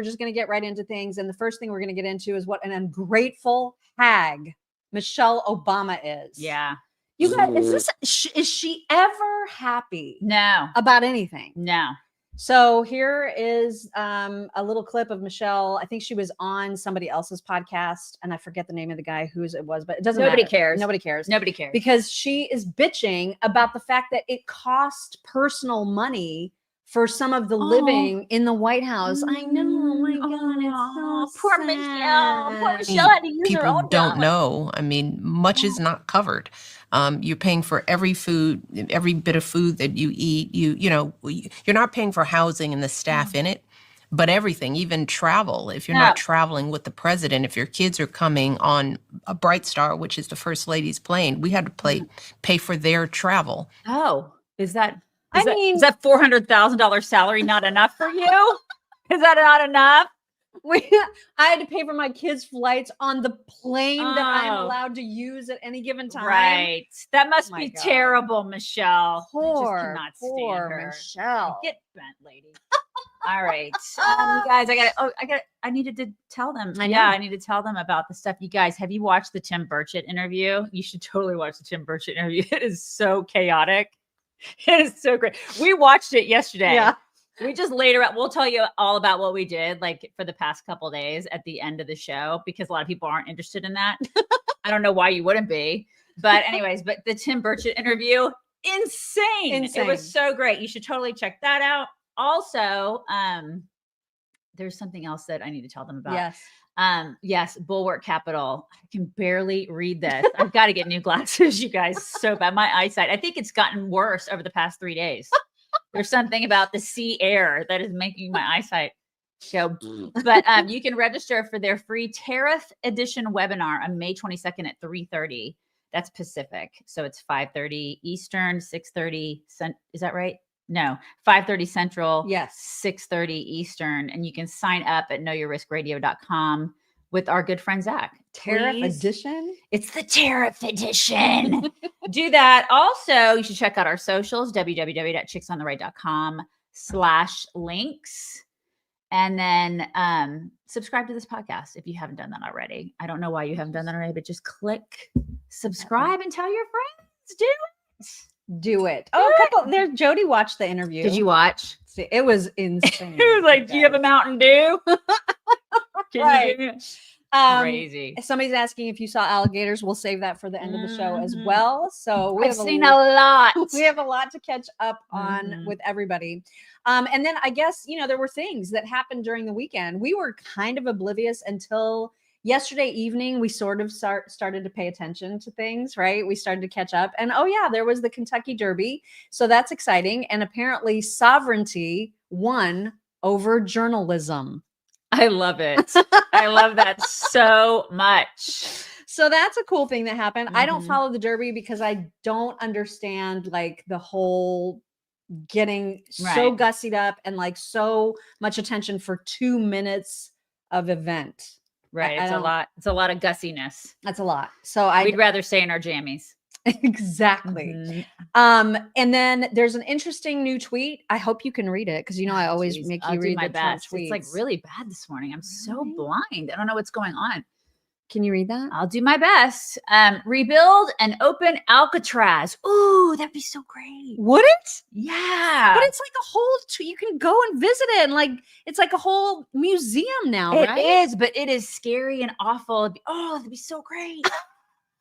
we're just going to get right into things. And the first thing we're going to get into is what an ungrateful hag Michelle Obama is. Yeah. You guys, is she ever happy? No. About anything? No. So here is a little clip of Michelle. I think she was on somebody else's podcast, and I forget the name of the guy whose it was, but it doesn't Nobody matter. cares. Nobody cares. Nobody cares. Because she is bitching about the fact that it cost personal money for some of the living in the White House. I know. Oh my God, it's so poor sad. Michelle. Poor Michelle had to use her own People don't dollar. know. I mean, much is not covered. You're paying for every bit of food that you eat. You know, you're not paying for housing and the staff in it, but everything, even travel. If you're not traveling with the president, if your kids are coming on a Bright Star, which is the first lady's plane, we had to pay for their travel. Oh, is that I mean, is that $400,000 salary not enough for you? Is that not enough? I had to pay for my kids' flights on the plane that I'm allowed to use at any given time. Right. That must Oh be God. terrible, Michelle. Poor Her. Michelle. Get bent, lady. All right. You guys, I needed to tell them. I need to tell them about the stuff. You guys, have you watched the Tim Burchett interview? You should totally watch the Tim Burchett interview. It is so chaotic. It is so great. We watched it yesterday. Yeah. We just later, we'll tell you all about what we did like for the past couple of days at the end of the show, because a lot of people aren't interested in that. I don't know why you wouldn't be, but anyways, but the Tim Burchett interview, insane. It was so great. You should totally check that out. Also, there's something else that I need to tell them about. Yes. Yes, Bulwark Capital. I can barely read this. I've got to get new glasses, you guys. So bad. My eyesight, I think it's gotten worse over the past 3 days. There's something about the sea air that is making my eyesight go. But you can register for their free tariff edition webinar on May 22nd at 3:30. That's Pacific. So it's 5:30 Eastern, 6:30. Is that right? No, 5:30 Central. Yes. 6:30 Eastern. And you can sign up at knowyourriskradio.com with our good friend Zach. Tariff Please. edition? It's the tariff edition. Do that. Also, you should check out our socials, www.chicksontheright.com/links. And then subscribe to this podcast if you haven't done that already. I don't know why you haven't done that already, but just click subscribe and tell your friends. Do it. Do it. Oh, there's Jody watched the interview. Did you watch? See, it was insane. It was like, do you have a Mountain Dew? Right. Crazy. Somebody's asking if you saw alligators. We'll save that for the end of the show as well. So I've seen a lot. We have a lot to catch up on with everybody. And then I guess, there were things that happened during the weekend. We were kind of oblivious until yesterday evening. We sort of started to pay attention to things, right? We started to catch up. And there was the Kentucky Derby. So that's exciting. And apparently sovereignty won over journalism. I love it. I love that so much. So that's a cool thing that happened. I don't follow the Derby because I don't understand like the whole getting so gussied up and like so much attention for 2 minutes of event. Right. It's a lot. It's a lot of gussiness. That's a lot. So we'd rather stay in our jammies. Exactly. And then there's an interesting new tweet. I hope you can read it because I always make you read my the Trump best. tweets. It's like really bad this morning. I'm so blind. I don't know what's going on. Can you read that? I'll do my best. Rebuild and open Alcatraz. Ooh, that'd be so great. Would it? Yeah. But it's like a whole, you can go and visit it. And like, it's like a whole museum now, right? It is, but it is scary and awful. That'd be so great.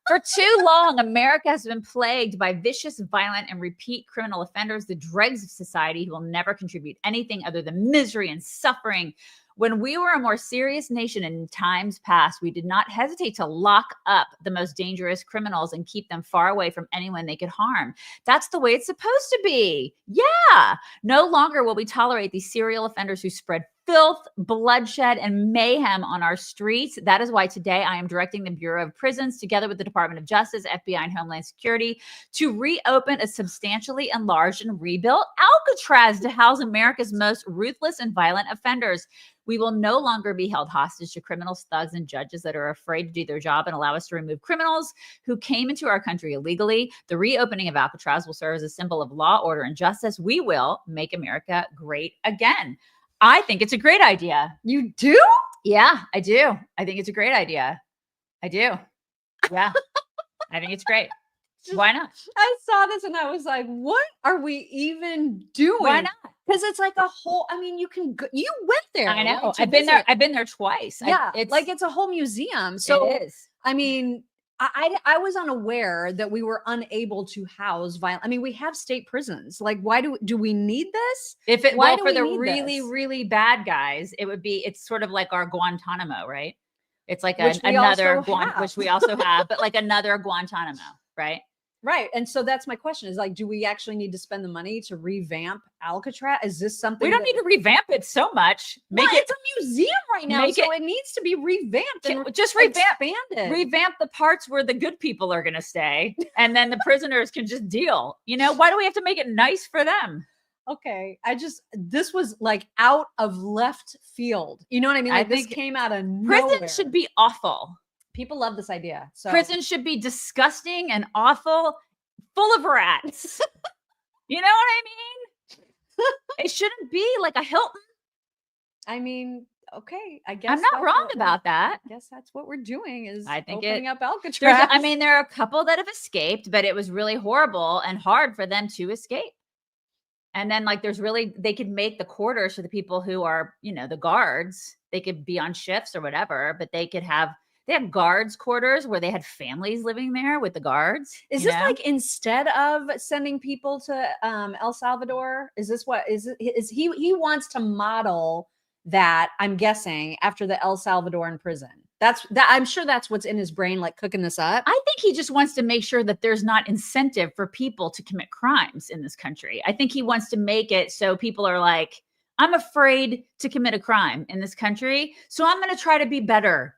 For too long, America has been plagued by vicious, violent, and repeat criminal offenders, the dregs of society who will never contribute anything other than misery and suffering. When we were a more serious nation in times past, we did not hesitate to lock up the most dangerous criminals and keep them far away from anyone they could harm. That's the way it's supposed to be. Yeah. No longer will we tolerate these serial offenders who spread filth, bloodshed, and mayhem on our streets. That is why today I am directing the Bureau of Prisons, together with the Department of Justice, FBI, and Homeland Security, to reopen a substantially enlarged and rebuilt Alcatraz to house America's most ruthless and violent offenders. We will no longer be held hostage to criminals, thugs, and judges that are afraid to do their job and allow us to remove criminals who came into our country illegally. The reopening of Alcatraz will serve as a symbol of law, order, and justice. We will make America great again. I think it's a great idea. You do? Yeah, I do. I think it's a great idea. I do. Yeah. I think it's great. Why not? I saw this and I was like, what are we even doing? Why not? Because it's like a whole, I mean, you went there. I know. right, to I've been there. visit. I've been there twice. Yeah. It's a whole museum. So it is. I mean, I was unaware that we were unable to house violent. I mean, we have state prisons. Like, why do we need this? If it Why well do for we the need really, this? really bad guys, it's sort of like our Guantanamo, right? It's like Which we another also have. which we also have, but like another Guantanamo, right? Right. And so that's my question is like, do we actually need to spend the money to revamp Alcatraz? Is this something We don't need to revamp it so much. it's a museum right now. make So it needs to be revamped and just expanded. revamp the parts where the good people are going to stay, and then the prisoners can just deal. You know, why do we have to make it nice for them? Okay. This was like out of left field. You know what I mean? I Like this think came out of nowhere. Prison should be awful. People love this idea. So Prison should be disgusting and awful, full of rats. You know what I mean? It shouldn't be like a Hilton. I mean, okay. I guess I'm not that's wrong what about that. I guess that's what we're doing is I think opening up There's, Alcatraz. I mean, there are a couple that have escaped, but it was really horrible and hard for them to escape. And then like they could make the quarters for the people who are, you know, the guards. They could be on shifts or whatever, but they have guards quarters where they had families living there with the guards. Is this like instead of sending people to El Salvador? Is this what is he wants to model that, I'm guessing, after the El Salvadoran prison? I'm sure that's what's in his brain, like cooking this up. I think he just wants to make sure that there's not incentive for people to commit crimes in this country. I think he wants to make it so people are like, I'm afraid to commit a crime in this country, so I'm going to try to be better.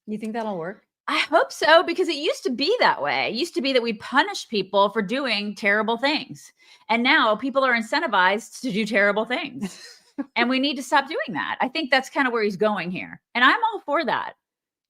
You think that'll work? I hope so, because it used to be that way. It used to be that we punished people for doing terrible things. And now people are incentivized to do terrible things. And we need to stop doing that. I think that's kind of where he's going here. And I'm all for that.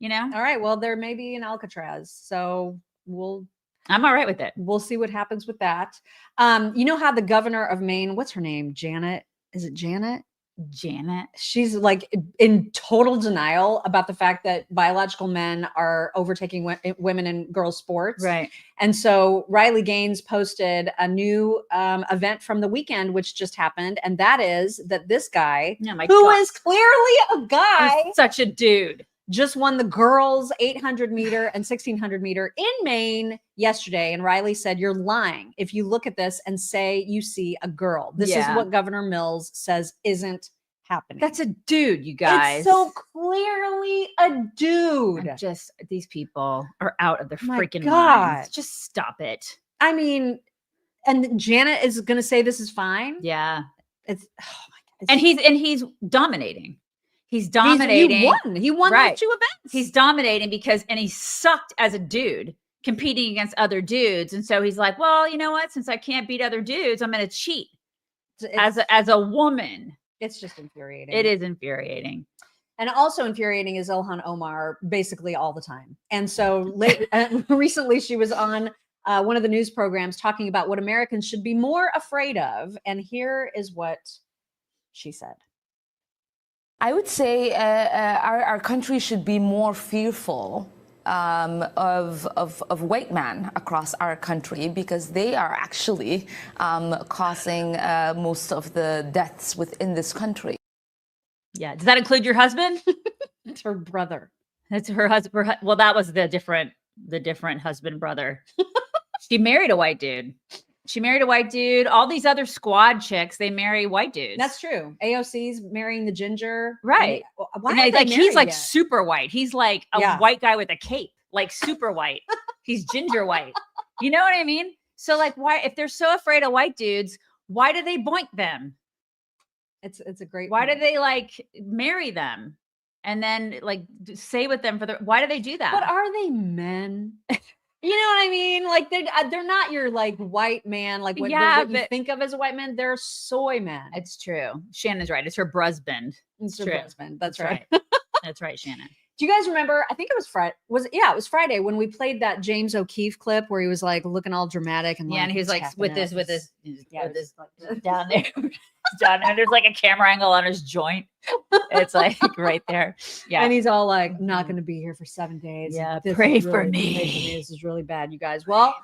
You know? All right. Well, there may be an Alcatraz. So I'm all right with it. We'll see what happens with that. You know how the governor of Maine, what's her name? Janet? Is it Janet? Janet. She's like in total denial about the fact that biological men are overtaking women in girls' sports. Right. And so Riley Gaines posted a new event from the weekend, which just happened. And that is that this guy, who is clearly a guy, he's such a dude, just won the girls 800 meter and 1600 meter in Maine yesterday. And Riley said, you're lying if you look at this and say you see a girl. This is what Governor Mills says isn't happening. That's a dude, you guys. It's so clearly a dude. These people are out of their freaking God. Minds. Just stop it. I mean, and Janet is going to say this is fine. Yeah. It's, oh my God. And he's dominating. He's dominating. He won those two events. He's dominating and he sucked as a dude competing against other dudes. And so he's like, well, you know what? Since I can't beat other dudes, I'm going to cheat as a woman. It's just infuriating. It is infuriating. And also infuriating is Ilhan Omar basically all the time. And so recently she was on one of the news programs talking about what Americans should be more afraid of. And here is what she said. I would say our country should be more fearful of white men across our country, because they are actually causing most of the deaths within this country. Yeah. Does that include your husband? It's her brother. That's her husband. Well, that was the different husband brother. She married a white dude. All these other squad chicks, they marry white dudes. That's true. AOC's marrying the ginger. Right. He's like super white. He's like a white guy with a cape, like super white. He's ginger white. You know what I mean? So like, why, if they're so afraid of white dudes, why do they boink them? It's a great Why point. do they like marry them and then like stay with them why do they do that? But are they men? You know what I mean? Like they're not your like white man, like what you think of as a white man. They're soy men. It's true. Shannon's right. It's her brusband. It's her husband. That's right. That's right, Shannon. Do you guys remember? I think it was Friday. It was Friday when we played that James O'Keefe clip where he was like looking all dramatic and and he was like with this down there. done. And there's like a camera angle on his joint. It's like right there. Yeah. And he's all like, I'm not going to be here for 7 days. Yeah, This pray is for Pray for me. me. This is really bad, you guys. Well,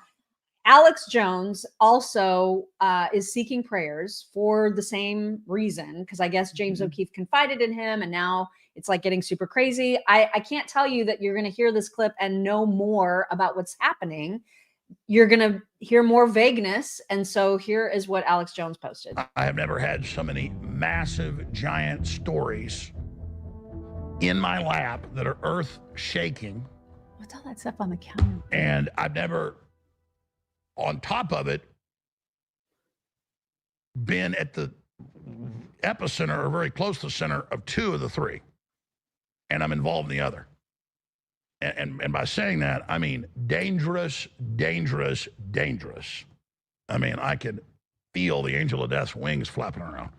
Alex Jones also is seeking prayers for the same reason, because I guess James O'Keefe confided in him, and now it's like getting super crazy. I can't tell you that you're going to hear this clip and know more about what's happening. You're going to hear more vagueness. And so here is what Alex Jones posted. I have never had so many massive, giant stories in my lap that are earth shaking. What's all that stuff on the counter? And I've never, on top of it, been at the epicenter or very close to the center of 2 of the 3. And I'm involved in the other. And by saying that, I mean dangerous, dangerous, dangerous. I mean, I could feel the angel of death's wings flapping around.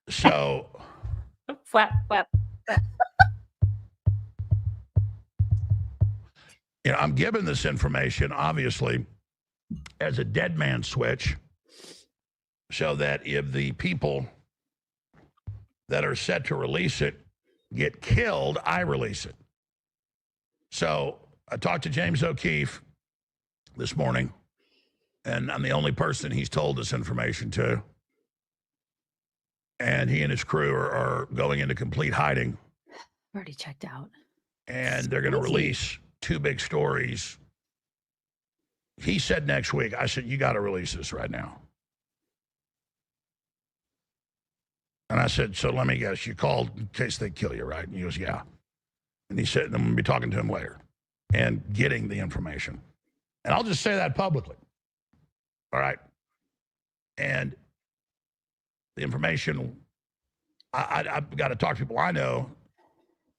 So, Flap, flap. I'm given this information, obviously, as a dead man switch, so that if the people that are set to release it get killed, I release it. So I talked to James O'Keefe this morning, and I'm the only person he's told this information to. And he and his crew are going into complete hiding. Already checked out. And they're going to release 2 big stories. He said next week. I said, you got to release this right now. And I said, so let me guess, you called in case they kill you, right? And he goes, yeah. And he said, I'm going to be talking to him later and getting the information. And I'll just say that publicly. All right. And the information, I've got to talk to people I know.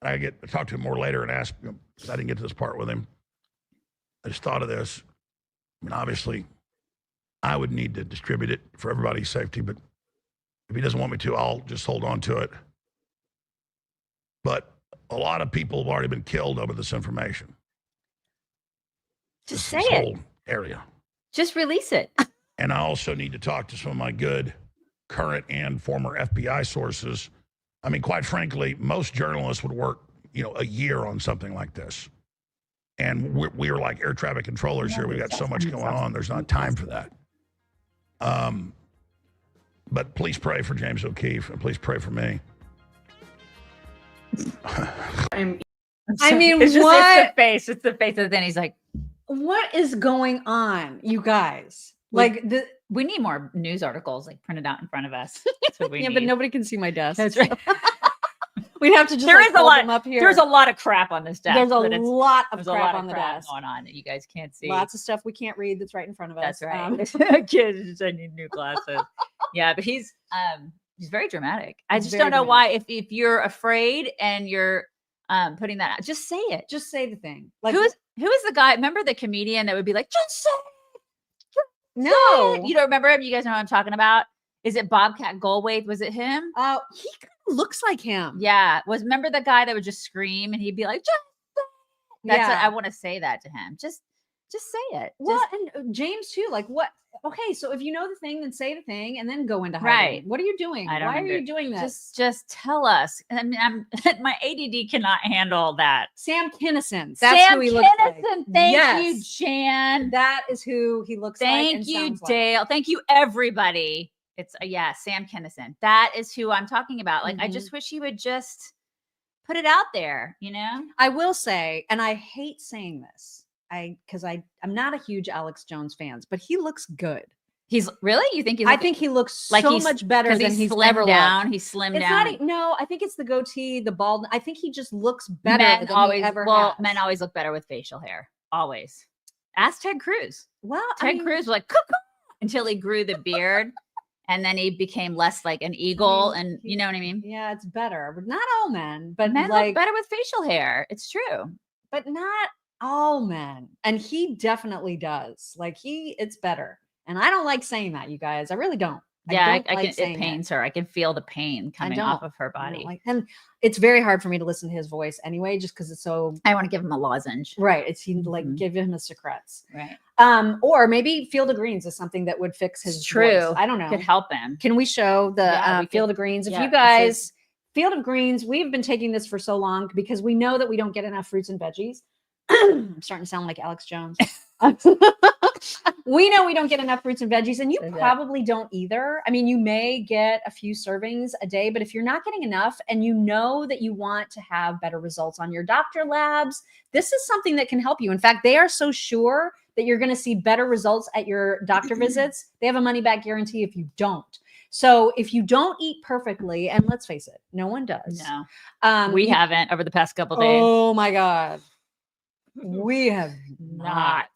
I get to talk to him more later and ask him, because I didn't get to this part with him. I just thought of this. I mean, obviously, I would need to distribute it for everybody's safety, but if he doesn't want me to, I'll just hold on to it. But a lot of people have already been killed over this information. Just this say it. whole area. Just release it. And I also need to talk to some of my good current and former FBI sources. I mean, quite frankly, most journalists would work, a year on something like this. And we are like air traffic controllers here. We've got so much going on. There's not time for that. But please pray for James O'Keefe, and please pray for me. I mean, It's what? It's the face. And then he's like, What is going on, you guys? we need more news articles like printed out in front of us. That's what we Yeah, need. but nobody can see my desk. That's right. We'd have to just There is a hold lot them up here. There's a lot of crap on this desk. There's a but lot of there's a crap lot on of the crap desk. going on that you guys can't see. Lots of stuff we can't read that's right in front of us. That's right. Kids, I need new glasses. Yeah, but he's very dramatic. I He's just very don't know dramatic. why. If you're afraid and you're putting that out, just say it. Just say the thing. Who is the guy? Remember the comedian that would be like, just say it. No. You don't remember him? You guys know what I'm talking about? Is it Bobcat Goldthwait? Was it him? He kind of looks like him. Yeah. Remember the guy that would just scream and he'd be like, just say it. That's Yeah. I want to say that to him. Just say it. Well, Just- and James too. Like what? Okay, so if you know the thing, then say the thing, and then go into hiding. Right. What are you doing? I don't Why are under- you doing this? just tell us. I mean, my ADD cannot handle that. Sam Kinison. That's Sam who he looks like. Kinison, thank you, Yes. Jan. That is who he looks like. Thank and you, sounds like. Dale. Thank you, everybody. It's Sam Kinison. That is who I'm talking about. Like, I Mhm. just wish he would just put it out there, I will say, and I hate saying this, because I'm not a huge Alex Jones fan, but he looks good. He's really? You think he's I think he looks like so he's- much better because than he's he's slimmed ever down. looked. He's slimmed It's down. not. No, I think it's the goatee, the bald. I think he just looks better Men than always he ever has. men always look better with facial hair. Always. Ask Ted Cruz. Well, Ted Cruz was like cuckoo until he grew the beard, and then he became less like an eagle, and you know what I mean. Yeah, it's better. But not all men, but Men like, look better with facial hair. It's true. but not all men. And he definitely does. Like it's better. And I don't like saying that, you guys. I really don't. Yeah, don't like saying it pains her. I can feel the pain coming off of her I don't body. like, and it's very hard for me to listen to his voice anyway, just because it's so I want to give him a lozenge. right. It's like give him a secrets. Right. Or maybe Field of Greens is something that would fix his True. voice. I don't know. Could help him. Can we show the Yeah, we Field could- of Greens? If yeah, you guys, Field of Greens, we've been taking this for so long because we know that we don't get enough fruits and veggies. I'm starting to sound like Alex Jones. We know we don't get enough fruits and veggies, and you probably don't either. I mean, you may get a few servings a day, but if you're not getting enough and you know that you want to have better results on your doctor labs, this is something that can help you. In fact, they are so sure that you're going to see better results at your doctor visits. They have a money back guarantee if you don't. So if you don't eat perfectly, and let's face it, no one does. No, we haven't over the past couple days. Oh my God. We have not.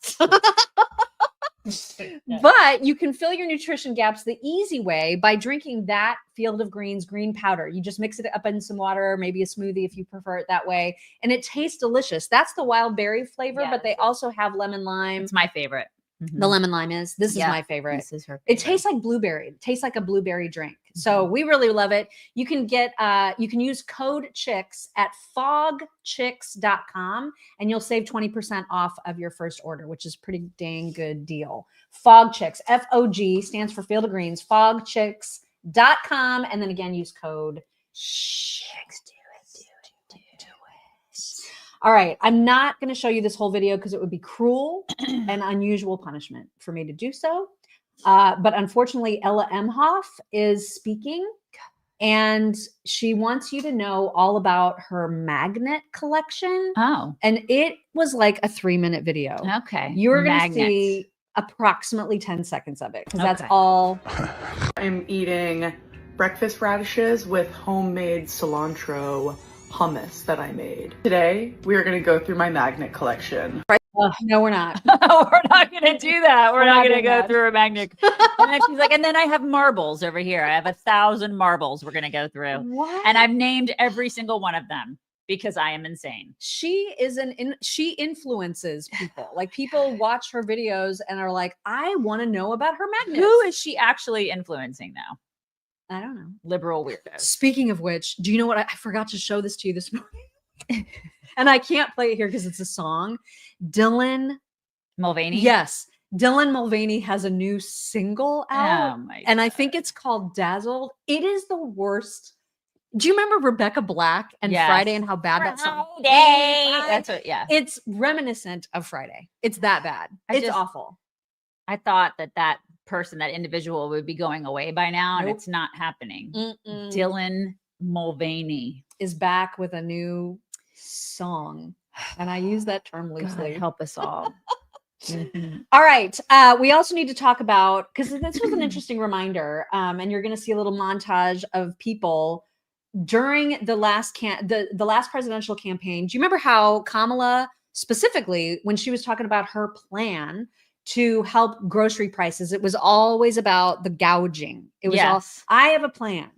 But you can fill your nutrition gaps the easy way by drinking that Field of Greens green powder. You just mix it up in some water, maybe a smoothie if you prefer it that way. And it tastes delicious. That's the wild berry flavor, but they also have lemon lime. It's my favorite. The lemon lime is. This is my favorite. This is her favorite. It tastes like blueberry. It tastes like a blueberry drink. So we really love it. You can get you can use code CHICKS at fogchicks.com and you'll save 20% off of your first order, which is pretty dang good deal. Fog Chicks, FOG stands for Field of Greens, fogchicks.com, and then again use code CHICKS. All right, I'm not going to show you this whole video because it would be cruel and unusual punishment for me to do so. But unfortunately, Ella Emhoff is speaking, and she wants you to know all about her magnet collection. Oh. And it was like a 3-minute video. Okay. You're going to see approximately 10 seconds of it because that's all. I'm eating breakfast radishes with homemade cilantro hummus that I made. Today, we are going to go through my magnet collection. No, we're not. We're not going to do that. We're not going to go that. through a magnet. And then she's like, and then I have marbles over here. I have 1,000 marbles we're going to go through. What? And I've named every single one of them because I am insane. She is she influences people. Like people watch her videos and are like, I want to know about her magnets. Who is she actually influencing now? I don't know. Liberal weirdos. Speaking of which, do you know what? I forgot to show this to you this morning. And I can't play it here because it's a song. Dylan Mulvaney? Yes. Dylan Mulvaney has a new single out. Oh my and God. I think it's called Dazzled. It is the worst. Do you remember Rebecca Black and Friday and how bad that song? That's what, yeah. It's reminiscent of Friday. It's that bad. It's awful. I thought that person, that individual would be going away by now, and it's not happening. Dylan Mulvaney is back with a new song. And I use that term loosely. God, help us all. All right. We also need to talk about, because this was an interesting reminder, and you're going to see a little montage of people during the last the last presidential campaign. Do you remember how Kamala, specifically, when she was talking about her plan to help grocery prices, it was always about the gouging. It was all, I have a plan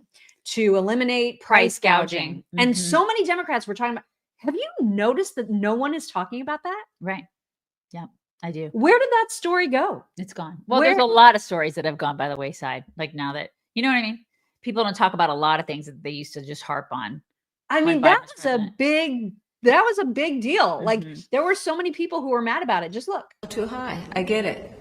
to eliminate price gouging. And so many Democrats were talking about, have you noticed that no one is talking about that? Right. Yeah, I do. Where did that story go? It's gone. Well, there's a lot of stories that have gone by the wayside. Like now that, you know what I mean? People don't talk about a lot of things that they used to just harp on. I mean, that was a big deal. Like there were so many people who were mad about it. Just look. Too high. I get it.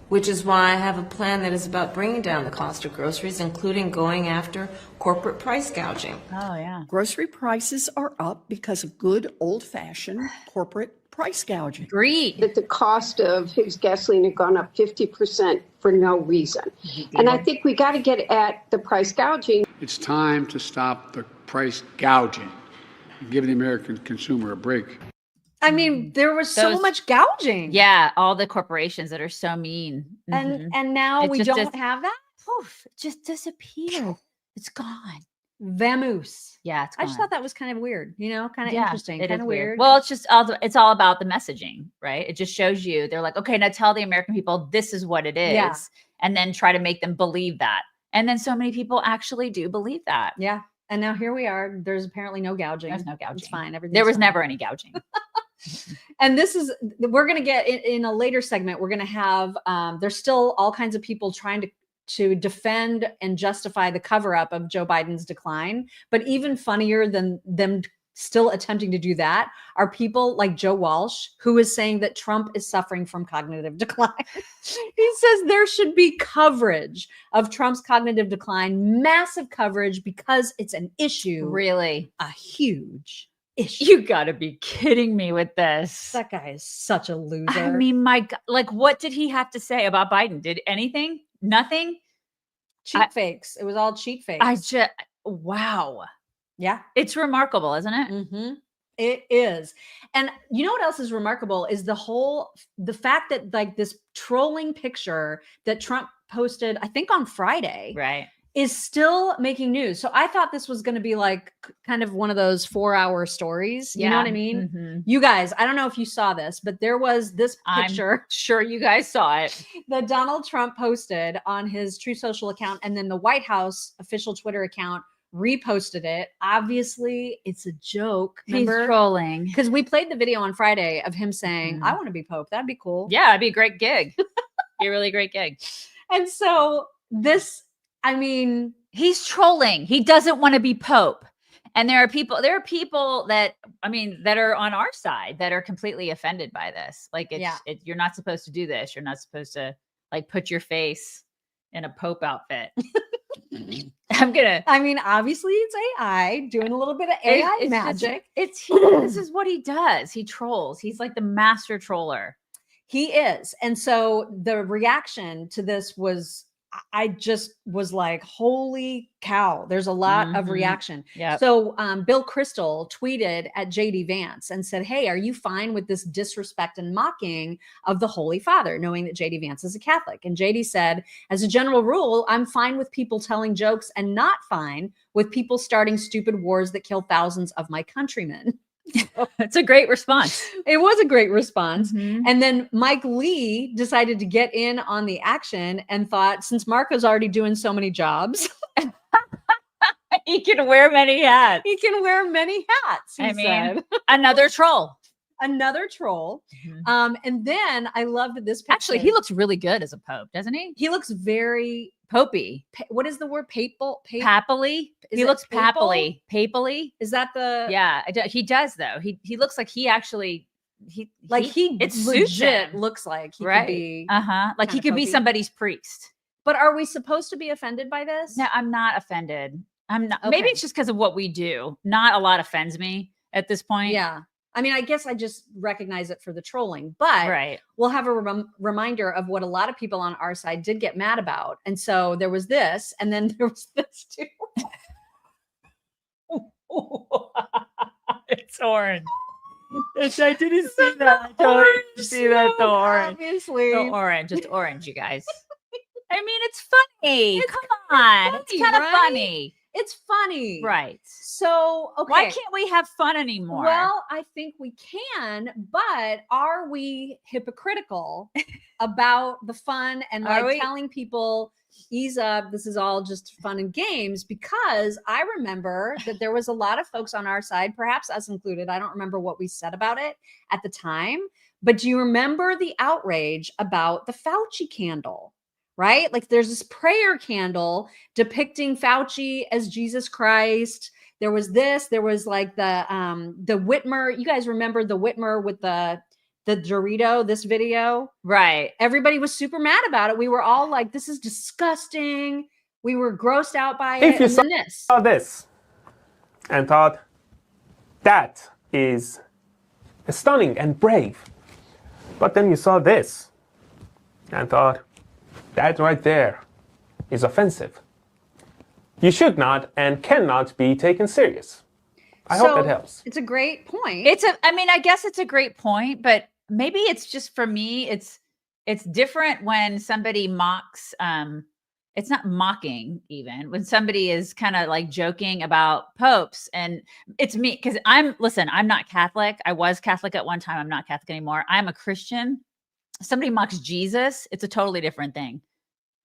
Which is why I have a plan that is about bringing down the cost of groceries, including going after corporate price gouging. Oh, yeah. Grocery prices are up because of good old-fashioned corporate price gouging. Greed. That the cost of his gasoline had gone up 50% for no reason. And I think we got to get at the price gouging. It's time to stop the price gouging and give the American consumer a break. I mean, there was so much gouging. Yeah, all the corporations that are so mean. And now we don't have that? Poof, it just disappeared. It's gone. Vamoose. Yeah, it's gone. I just thought that was kind of weird, kind of interesting, kind of weird. Well, it's all about the messaging, right? It just shows you, they're like, okay, now tell the American people this is what it is. Yeah. And then try to make them believe that. And then so many people actually do believe that. Yeah. And now here we are. There's apparently no gouging. There's no gouging. It's fine. There was never any gouging. And we're going to get in a later segment, we're going to have, there's still all kinds of people trying to to defend and justify the cover-up of Joe Biden's decline. But even funnier than them still attempting to do that are people like Joe Walsh, who is saying that Trump is suffering from cognitive decline. He says there should be coverage of Trump's cognitive decline, massive coverage, because it's an issue. Really? A huge issue. You gotta be kidding me with this. That guy is such a loser. I mean, my God, like, what did he have to say about Biden? Did anything? Nothing? Cheat fakes. It was all cheat fakes. Wow. Yeah. It's remarkable, isn't it? Mm-hmm. It is. And you know what else is remarkable is the fact that like this trolling picture that Trump posted, I think on Friday, right, is still making news. So I thought this was going to be like kind of one of those 4-hour stories. You know what I mean? Mm-hmm. You guys, I don't know if you saw this, but there was this picture. I'm sure you guys saw it. That Donald Trump posted on his True Social account, and then the White House official Twitter account reposted it. Obviously, it's a joke. Remember? He's trolling. Because we played the video on Friday of him saying, I want to be Pope. That'd be cool. Yeah, it'd be a great gig. Be a really great gig. And so this, I mean, he's trolling. He doesn't want to be Pope. And there are people that, I mean, that are on our side that are completely offended by this. Like, you're not supposed to do this. You're not supposed to like put your face in a Pope outfit. I mean, obviously it's AI doing a little bit of AI magic. This is what he does. He trolls. He's like the master troller. He is. And so the reaction to this was, I just was like, holy cow, there's a lot of reaction. Yeah. So Bill Kristol tweeted at JD Vance and said, hey, are you fine with this disrespect and mocking of the Holy Father, knowing that JD Vance is a Catholic? And JD said, as a general rule, I'm fine with people telling jokes and not fine with people starting stupid wars that kill thousands of my countrymen. It's a great response. It was a great response. And then Mike Lee decided to get in on the action and thought, since Marco's already doing so many jobs, he can wear many hats. He can wear many hats. He said. Another troll. Another troll. And then I loved this picture. Actually, he looks really good as a Pope, doesn't he? He looks very popey. What is the word? Papal? Papally? He looks papally. Papally? Is that the? Yeah, he does though. He looks like he actually it's legit looks like he could be like he could be somebody's priest. But are we supposed to be offended by this? No, I'm not offended. I'm not. Okay. Maybe it's just because of what we do. Not a lot offends me at this point. Yeah. I mean, I guess I just recognize it for the trolling, but we'll have a reminder of what a lot of people on our side did get mad about. And so there was this, and then there was this too. It's orange. I didn't see that. I don't see that. The orange. Obviously. The orange. It's orange, you guys. I mean, it's funny. Come on. It's kind of funny. It's funny. Right. So, okay. Why can't we have fun anymore? Well, I think we can, but are we hypocritical about the fun and like telling people, ease up, this is all just fun and games? Because I remember that there was a lot of folks on our side, perhaps us included. I don't remember what we said about it at the time, but do you remember the outrage about the Fauci candle? Right? Like there's this prayer candle depicting Fauci as Jesus Christ. There was this, there was like the Whitmer. You guys remember the Whitmer with the Dorito, this video? Right. Everybody was super mad about it. We were all like, this is disgusting. We were grossed out by it. If you saw this and thought, that is stunning and brave. But then you saw this and thought, that right there is offensive. You should not and cannot be taken serious. I hope that helps. It's a great point. I mean, I guess it's a great point, but maybe it's just for me, it's different when somebody mocks, it's not mocking even, when somebody is kind of like joking about popes. And it's me, because I'm not Catholic. I was Catholic at one time. I'm not Catholic anymore. I'm a Christian. Somebody mocks Jesus, it's a totally different thing.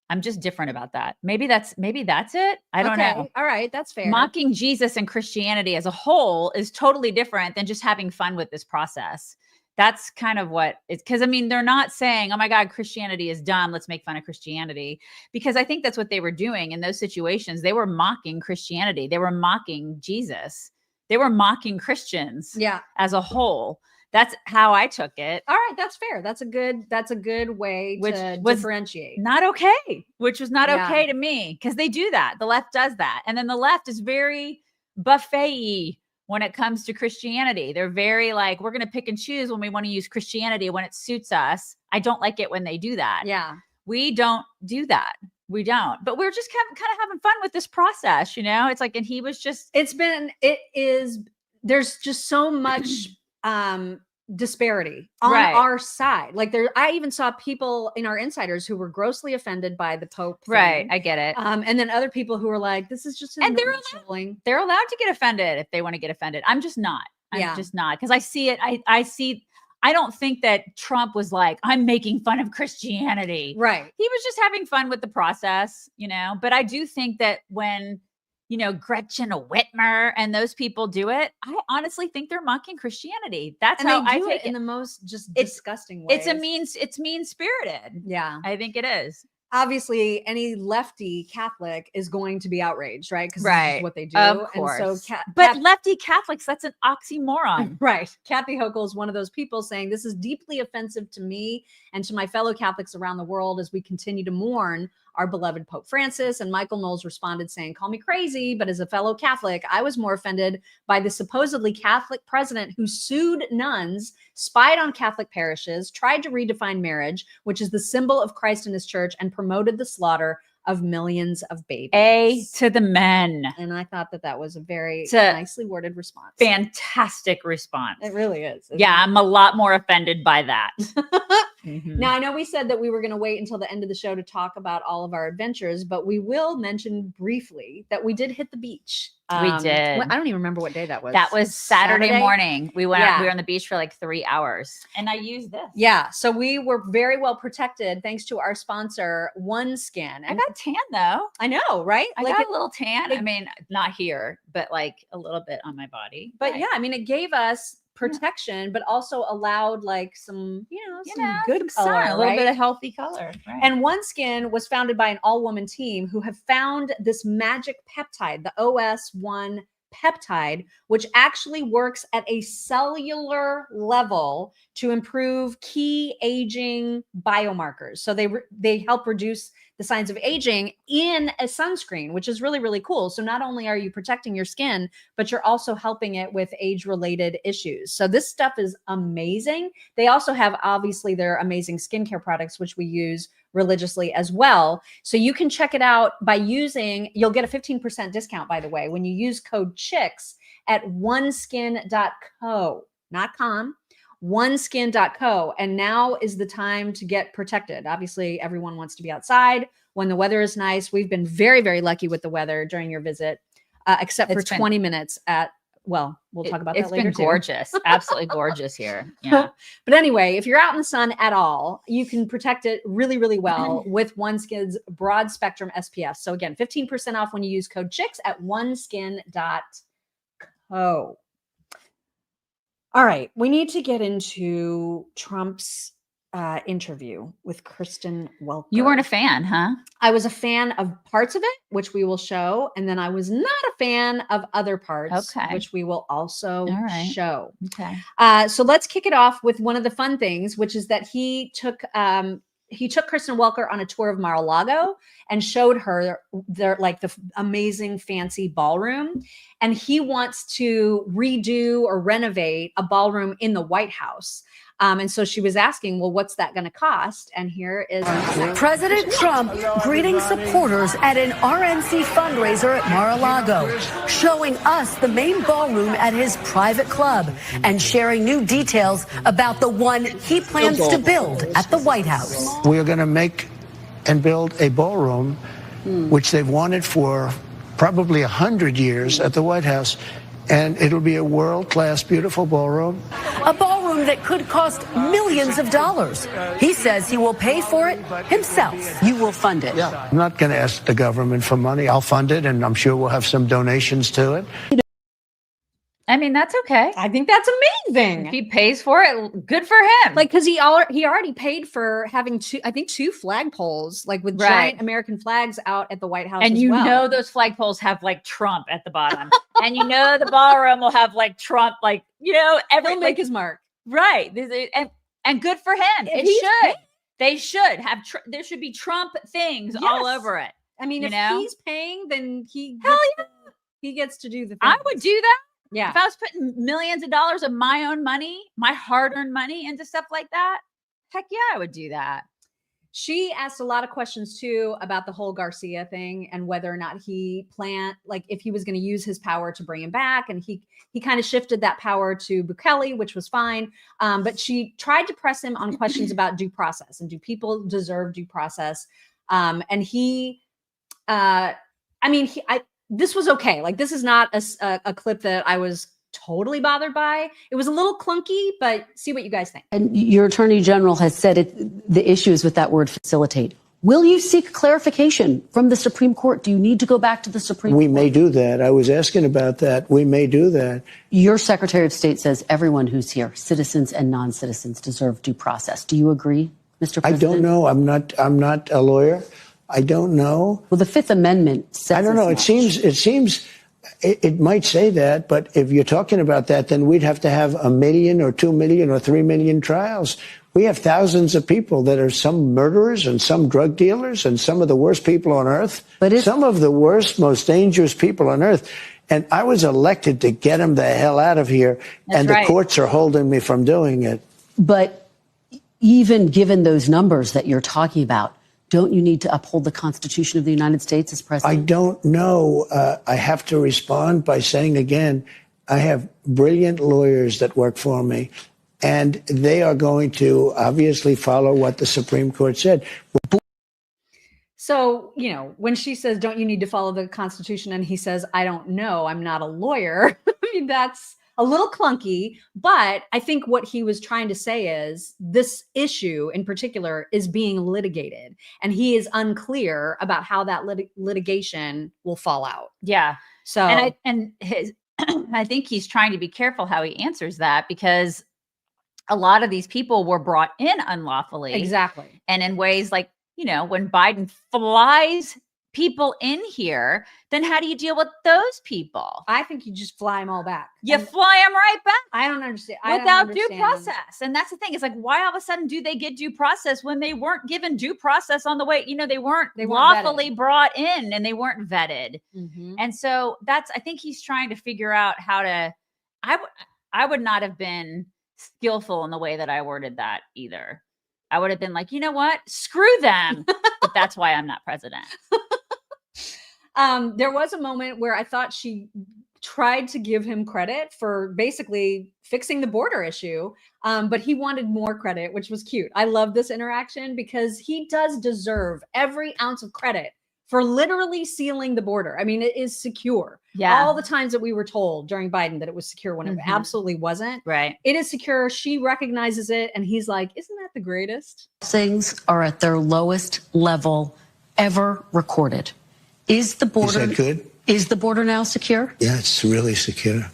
I'm just different about that. Maybe that's it. I don't know. All right. That's fair. Mocking Jesus and Christianity as a whole is totally different than just having fun with this process. That's kind of what it's, because I mean, they're not saying, oh my God, Christianity is dumb, let's make fun of Christianity. Because I think that's what they were doing in those situations. They were mocking Christianity. They were mocking Jesus. They were mocking Christians as a whole. That's how I took it. All right, that's fair. That's a good way to differentiate. Not okay, which was not okay to me, because they do that. The left does that. And then the left is very buffet-y when it comes to Christianity. They're very like, we're going to pick and choose when we want to use Christianity when it suits us. I don't like it when they do that. Yeah. We don't do that. We don't. But we're just kind of having fun with this process, you know? It's like, and he was just, there's just so much disparity on our side. Like I even saw people in our insiders who were grossly offended by the Pope thing. Right. I get it. And then other people who were like, this is just, and they're allowed to get offended if they want to get offended. I'm just not. I'm just not. Because I see it. I don't think that Trump was like, I'm making fun of Christianity. Right. He was just having fun with the process, you know? But I do think that when, you know, Gretchen Whitmer and those people do it, I honestly think they're mocking Christianity. That's how I take it in the most just disgusting way. It's mean-spirited. Yeah. I think it is. Obviously, any lefty Catholic is going to be outraged, right? Because this is what they do. Of course. And so but lefty Catholics, that's an oxymoron. Right. Kathy Hochul is one of those people saying, this is deeply offensive to me and to my fellow Catholics around the world as we continue to mourn our beloved Pope Francis. And Michael Knowles responded saying, call me crazy, but as a fellow Catholic, I was more offended by the supposedly Catholic president who sued nuns, spied on Catholic parishes, tried to redefine marriage, which is the symbol of Christ in his church, and promoted the slaughter of millions of babies. A to the men. And I thought that was a very nicely worded response. Fantastic response. It really is. Yeah, I'm a lot more offended by that. Now, I know we said that we were going to wait until the end of the show to talk about all of our adventures, but we will mention briefly that we did hit the beach. We did. I don't even remember what day that was. That was Saturday morning. We went out, we were on the beach for like 3 hours, and I used this. Yeah. So we were very well protected thanks to our sponsor, OneSkin. I got tan though. I know, right? I got a little tan. I mean, not here, but like a little bit on my body. But yeah, I mean, it gave us protection, but also allowed like some, some good color, a little bit of healthy color. Right. And OneSkin was founded by an all-woman team who have found this magic peptide, the OS1 peptide, which actually works at a cellular level to improve key aging biomarkers. So they help reduce the signs of aging in a sunscreen, which is really, really cool. So not only are you protecting your skin, but you're also helping it with age-related issues. So this stuff is amazing. They also have, obviously, their amazing skincare products, which we use religiously as well. So you can check it out by you'll get a 15% discount, by the way, when you use code CHICKS at oneskin.co, not com, oneskin.co. And now is the time to get protected. Obviously, everyone wants to be outside when the weather is nice. We've been very, very lucky with the weather during your visit, except for 20 minutes we'll talk about that later. It's been gorgeous. Absolutely gorgeous here. Yeah. But anyway, if you're out in the sun at all, you can protect it really, really well with OneSkin's broad spectrum SPF. So again, 15% off when you use code CHICKS at oneskin.co. All right. We need to get into Trump's interview with Kristen Welker. You weren't a fan, huh? I was a fan of parts of it, which we will show. And then I was not a fan of other parts, which we will also show. Okay. So let's kick it off with one of the fun things, which is that he took Kristen Welker on a tour of Mar-a-Lago and showed her the amazing fancy ballroom. And he wants to redo or renovate a ballroom in the White House. And so she was asking, well, what's that going to cost? And here is President Trump greeting supporters at an RNC fundraiser at Mar-a-Lago, showing us the main ballroom at his private club and sharing new details about the one he plans to build at the White House. We are going to make and build a ballroom, which they've wanted for probably 100 years at the White House. And it'll be a world-class, beautiful ballroom. A ballroom that could cost millions of dollars. He says he will pay for it himself. You will fund it. Yeah. I'm not going to ask the government for money. I'll fund it, and I'm sure we'll have some donations to it. I mean, that's okay. I think that's amazing. If he pays for it, good for him. Like, because he already paid for having two flagpoles, like with giant American flags out at the White House. And know those flagpoles have like Trump at the bottom. And you know the ballroom will have like Trump, like, you know, he'll make his mark. Right. And good for him. They should have, there should be Trump things all over it. I mean, if he's paying, then he gets to do the thing. I would do that. Yeah. If I was putting millions of dollars of my own money, my hard-earned money into stuff like that, heck yeah, I would do that. She asked a lot of questions too about the whole Garcia thing and whether or not he if he was going to use his power to bring him back. And he kind of shifted that power to Bukele, which was fine. But she tried to press him on questions about due process and do people deserve due process? And this was okay. Like, this is not a clip that I was totally bothered by. It was a little clunky, but see what you guys think. And your attorney general has said the issues with that word facilitate. Will you seek clarification from the Supreme Court? Do you need to go back to the Supreme Court? We may do that. I was asking about that. We may do that. Your Secretary of State says everyone who's here, citizens and non-citizens, deserve due process. Do you agree, Mr. President? I don't know. I'm not a lawyer. I don't know. Well, the Fifth Amendment says I don't know. It seems it might say that, but if you're talking about that, then we'd have to have 1 million or 2 million or 3 million trials. We have thousands of people that are some murderers and some drug dealers and some of the worst people on earth. Some of the worst, most dangerous people on earth. And I was elected to get them the hell out of here. And the courts are holding me from doing it. But even given those numbers that you're talking about, don't you need to uphold the Constitution of the United States as president? I don't know. I have to respond by saying again, I have brilliant lawyers that work for me, and they are going to obviously follow what the Supreme Court said. So, you know, when she says, don't you need to follow the Constitution? And he says, I don't know, I'm not a lawyer. I mean, that's a little clunky, but I think what he was trying to say is this issue in particular is being litigated, and he is unclear about how that litigation will fall out. Yeah. So, I think he's trying to be careful how he answers that, because a lot of these people were brought in unlawfully. Exactly. And in ways like, you know, when Biden flies people in here, then how do you deal with those people? I think you just fly them all back. You fly them right back. I don't understand. Without due process. And that's the thing. It's like, why all of a sudden do they get due process when they weren't given due process on the way? You know, they weren't lawfully brought in and they weren't vetted. Mm-hmm. And so I think he's trying to figure out how to, I would not have been skillful in the way that I worded that either. I would have been like, you know what? Screw them. But that's why I'm not president. There was a moment where I thought she tried to give him credit for basically fixing the border issue, but he wanted more credit, which was cute. I love this interaction because he does deserve every ounce of credit for literally sealing the border. I mean, it is secure. Yeah. All the times that we were told during Biden that it was secure when it absolutely wasn't. Right. It is secure. She recognizes it. And he's like, isn't that the greatest? Things are at their lowest level ever recorded. Is the border Is that good? Is the border now secure? Yeah, it's really secure.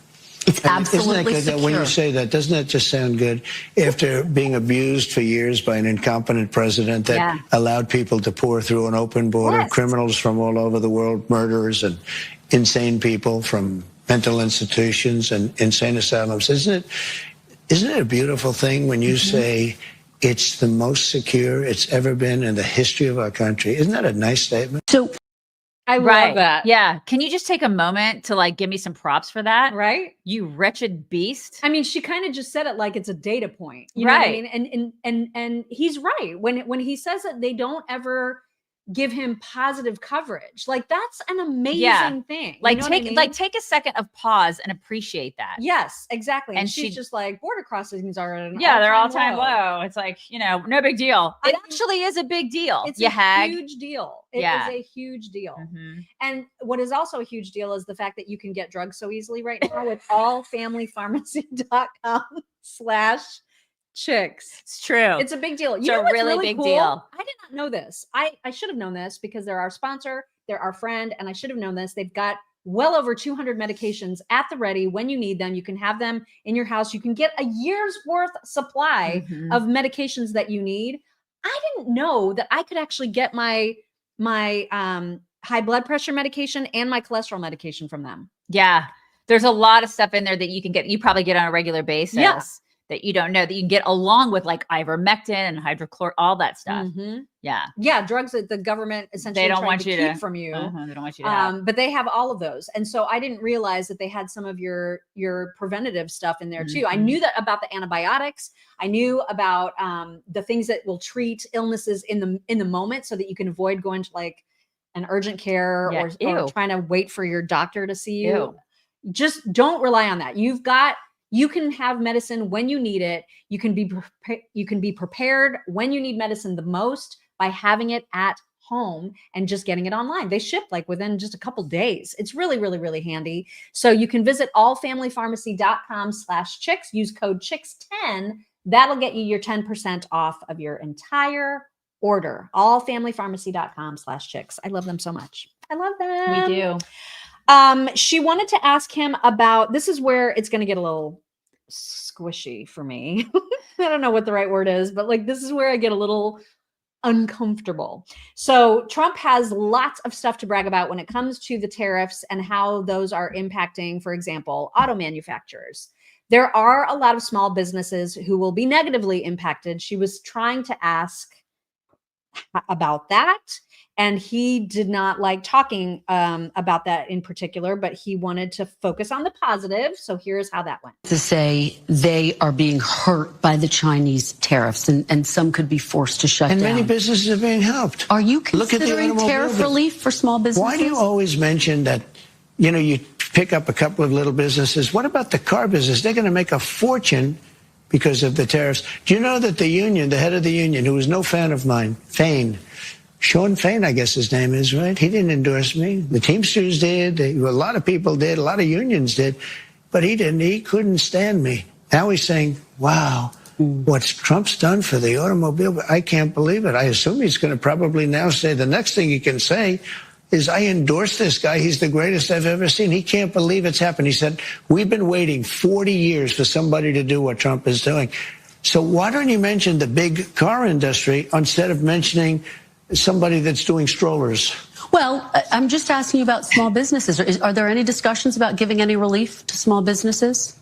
It's absolutely Isn't that good? secure. When you say that, doesn't that just sound good? After being abused for years by an incompetent president that allowed people to pour through an open border, criminals from all over the world, murderers and insane people from mental institutions and insane asylums. Isn't it a beautiful thing when you say it's the most secure it's ever been in the history of our country? Isn't that a nice statement? So I love that. Yeah. Can you just take a moment to like give me some props for that? Right. You wretched beast. I mean, she kind of just said it like it's a data point. You know what I mean? And he's right. When he says that they don't ever give him positive coverage, like that's an amazing thing. Like you know what I mean? like take a second of pause and appreciate that. Yes, exactly. And she's just like, border crossings are at an they're all-time low. It's like, you know, no big deal. It actually is a big deal. It's a huge deal. It is a huge deal. And what is also a huge deal is the fact that you can get drugs so easily right now with allfamilypharmacy.com/chicks. It's true. It's a big deal. It's You know a what's really big cool? deal. I did not know this. I should have known this because they're our sponsor, they're our friend, and I should have known this. They've got well over 200 medications at the ready when you need them. You can have them in your house. You can get a year's worth supply of medications that you need. I didn't know that I could actually get my high blood pressure medication and my cholesterol medication from them. Yeah. There's a lot of stuff in there that you can get. You probably get on a regular basis. Yeah. That you don't know that you can get along with like ivermectin and hydrochlor, all that stuff. Yeah. Yeah. Drugs that the government essentially they don't want to you keep to from you. They don't want you to have. But they have all of those. And so I didn't realize that they had some of your preventative stuff in there too. I knew that about the antibiotics. I knew about the things that will treat illnesses in the moment so that you can avoid going to like an urgent care or trying to wait for your doctor to see you. Just don't rely on that. You can have medicine when you need it. You can be prepared when you need medicine the most by having it at home and just getting it online. They ship like within just a couple days. It's really, really, really handy. So you can visit allfamilypharmacy.com/chicks. Use code CHICKS10. That'll get you your 10% off of your entire order. Allfamilypharmacy.com/chicks. I love them so much. I love them. We do. She wanted to ask him about, this is where it's going to get a little squishy for me. I don't know what the right word is, but like, this is where I get a little uncomfortable. So Trump has lots of stuff to brag about when it comes to the tariffs and how those are impacting, for example, auto manufacturers. There are a lot of small businesses who will be negatively impacted. She was trying to ask about that. And he did not like talking about that in particular, but he wanted to focus on the positive. So here's how that went. To say they are being hurt by the Chinese tariffs and some could be forced to shut down. And many businesses are being helped. Are you considering tariff relief for small businesses? Why do you always mention that, you pick up a couple of little businesses? What about the car business? They're going to make a fortune because of the tariffs. Do you know that the union, the head of the union, who was no fan of mine, Sean Fain, I guess his name is, right? He didn't endorse me. The Teamsters did. A lot of people did. A lot of unions did. But he didn't. He couldn't stand me. Now he's saying, wow, what Trump's done for the automobile, I can't believe it. I assume he's going to probably now say, the next thing he can say is, I endorse this guy. He's the greatest I've ever seen. He can't believe it's happened. He said, we've been waiting 40 years for somebody to do what Trump is doing. So why don't you mention the big car industry instead of mentioning somebody that's doing strollers? Well, I'm just asking you about small businesses. Are there any discussions about giving any relief to small businesses?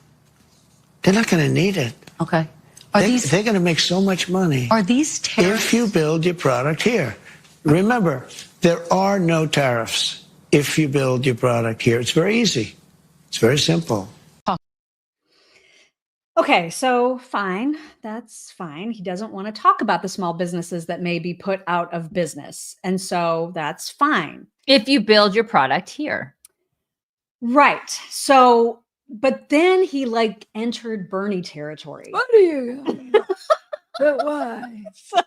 They're not going to need it. Okay. They're going to make so much money. Are these tariffs? If you build your product here. Remember, there are no tariffs if you build your product here. It's very easy. It's very simple. Okay, so fine. That's fine. He doesn't want to talk about the small businesses that may be put out of business. And so that's fine. If you build your product here. Right. So, but then he like entered Bernie territory. What are you? But why? So,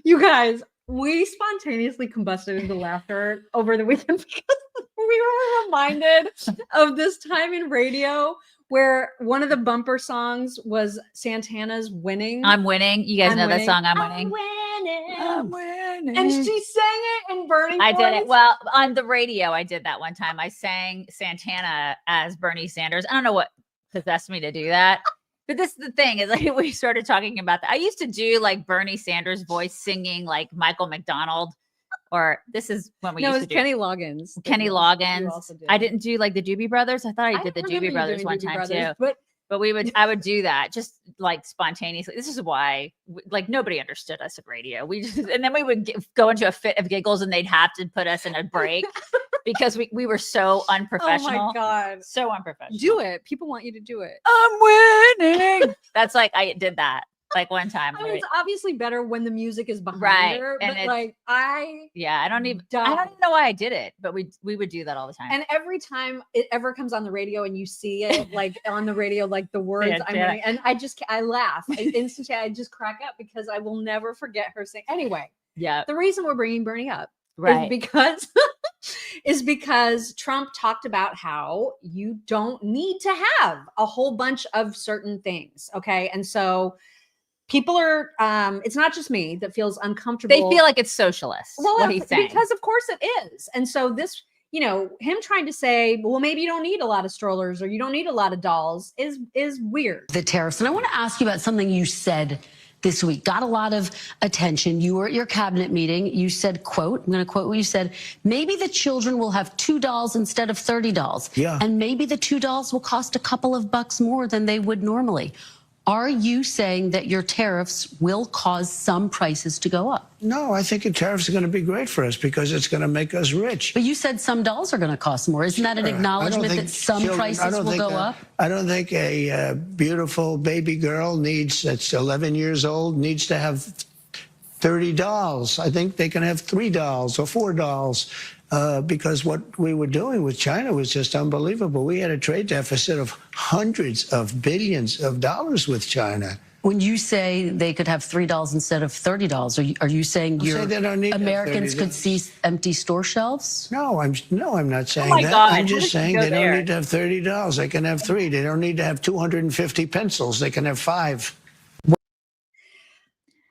you guys, we spontaneously combusted into laughter over the weekend because we were reminded of this time in radio where one of the bumper songs was Santana's Winning. I'm winning. You guys know that song, I'm winning. I'm winning. And she sang it in Bernie I voice. did it. Well, on the radio, I did that one time. I sang Santana as Bernie Sanders. I don't know what possessed me to do that. But this is the thing, is like we started talking about that. I used to do like Bernie Sanders voice singing like Michael McDonald. Or this is when we used to do Kenny Loggins. Kenny Loggins. I didn't do like the Doobie Brothers. I thought I did the Doobie Brothers one time too. But I would do that just like spontaneously. This is why like nobody understood us at radio. And then we would go into a fit of giggles and they'd have to put us in a break because we were so unprofessional. Oh my God. So unprofessional. Do it. People want you to do it. I'm winning. That's like, I did that. Like one time. I mean, it's obviously better when the music is behind her, and but like I don't even know why I did it, but we would do that all the time. And every time it ever comes on the radio and you see it like on the radio, like the words and I laugh. Instantly I just crack up because I will never forget her saying. Anyway, the reason we're bringing Bernie up is because Trump talked about how you don't need to have a whole bunch of certain things. Okay. And so people are, it's not just me that feels uncomfortable. They feel like it's socialist. Well, what he's saying. Because of course it is. And so this, you know, him trying to say, well, maybe you don't need a lot of strollers or you don't need a lot of dolls is weird. The tariffs. And I want to ask you about something you said this week. Got a lot of attention. You were at your cabinet meeting. You said, quote, I'm going to quote what you said, maybe the children will have 2 dolls instead of 30 dolls. Yeah. And maybe the 2 dolls will cost a couple of bucks more than they would normally. Are you saying that your tariffs will cause some prices to go up? No, I think the tariffs are going to be great for us because it's going to make us rich. But you said some dolls are going to cost more. Isn't that an acknowledgement that some prices will go up? I don't think a beautiful baby girl that's 11 years old needs to have 30 dolls. I think they can have 3 dolls or 4 dolls. Because what we were doing with China was just unbelievable. We had a trade deficit of hundreds of billions of dollars with China. When you say they could have 3 dolls instead of 30 dolls, are you saying Americans could see empty store shelves? No, I'm not saying that. God, I'm just saying they don't need to have 30 dolls. They can have 3. They don't need to have 250 pencils. They can have 5.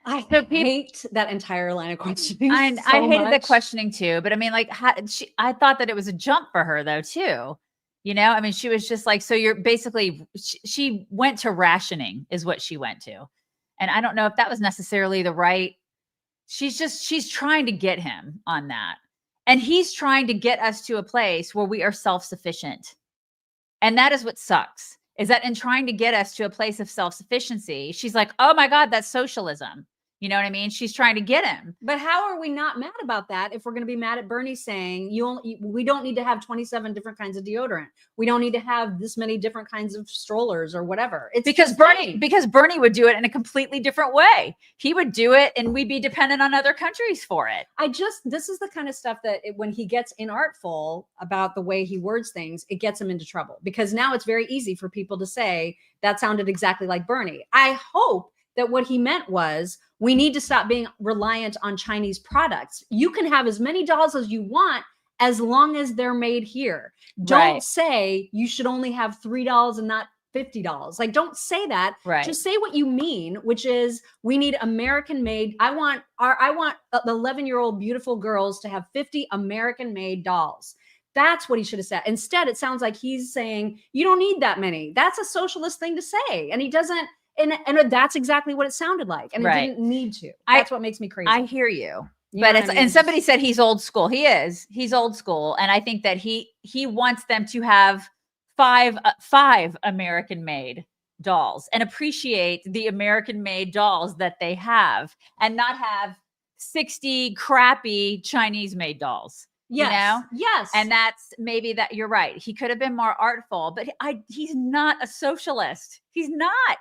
I hate that entire line of questioning. I hated the questioning too, but I mean, like, I thought that it was a jump for her though too. You know, I mean, she was just like, so you're basically, she went to rationing is what she went to. And I don't know if that was necessarily the right, she's trying to get him on that. And he's trying to get us to a place where we are self-sufficient. And that is what sucks, is that in trying to get us to a place of self-sufficiency, she's like, oh my God, that's socialism. You know what I mean? She's trying to get him. But how are we not mad about that if we're going to be mad at Bernie saying we don't need to have 27 different kinds of deodorant. We don't need to have this many different kinds of strollers or whatever. It's because Bernie would do it in a completely different way. He would do it and we'd be dependent on other countries for it. This is the kind of stuff that when he gets inartful about the way he words things, it gets him into trouble because now it's very easy for people to say that sounded exactly like Bernie. I hope that what he meant was we need to stop being reliant on Chinese products. You can have as many dolls as you want as long as they're made here. Don't say you should only have 3 dolls and not 50 dolls. Like, don't say that. Right. Just say what you mean, which is we need American made. I want the 11-year-old beautiful girls to have 50 American made dolls. That's what he should have said. Instead, it sounds like he's saying you don't need that many. That's a socialist thing to say. And he doesn't. And that's exactly what it sounded like. And it didn't need to. That's what makes me crazy. I hear you. But it's, and somebody said he's old school. He is. He's old school. And I think that he wants them to have five American made dolls and appreciate the American made dolls that they have and not have 60 crappy Chinese made dolls. Yes. You know? Yes. And that's maybe that you're right. He could have been more artful, but he's not a socialist. He's not.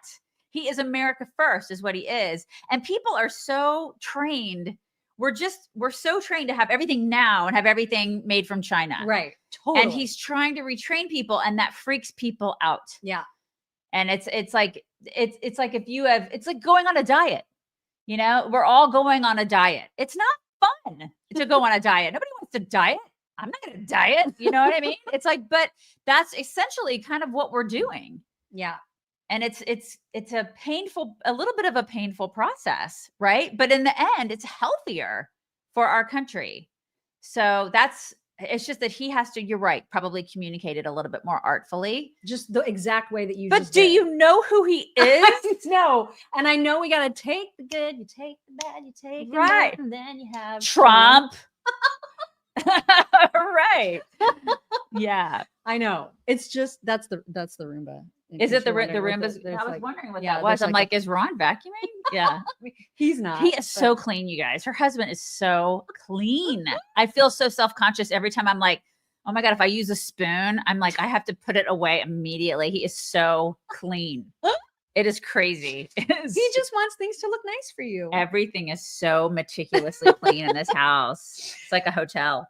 He is America first is what he is. And people are so trained. We're so trained to have everything now and have everything made from China. Right. Totally. And he's trying to retrain people and that freaks people out. Yeah. And it's like it's like going on a diet. You know, we're all going on a diet. It's not fun to go on a diet. Nobody wants to diet. I'm not going to diet. You know what I mean? It's like, but that's essentially kind of what we're doing. Yeah. And it's a little bit of a painful process, right? But in the end, it's healthier for our country. So it's just that he has to, you're right, probably communicate it a little bit more artfully. Just the exact way that you But do you know who he is? No. And I know we got to take the good, you take the bad, you take the right. bad, and then you have Trump. Right. Yeah. I know. It's just, that's the Roomba. Is it the Roomba's? I was wondering what that was. I'm like, is Ron vacuuming? Yeah. He's not. He is so clean, you guys. Her husband is so clean. I feel so self-conscious every time I'm like, oh my God, if I use a spoon, I'm like, I have to put it away immediately. He is so clean. It is crazy. He just wants things to look nice for you. Everything is so meticulously clean in this house. It's like a hotel.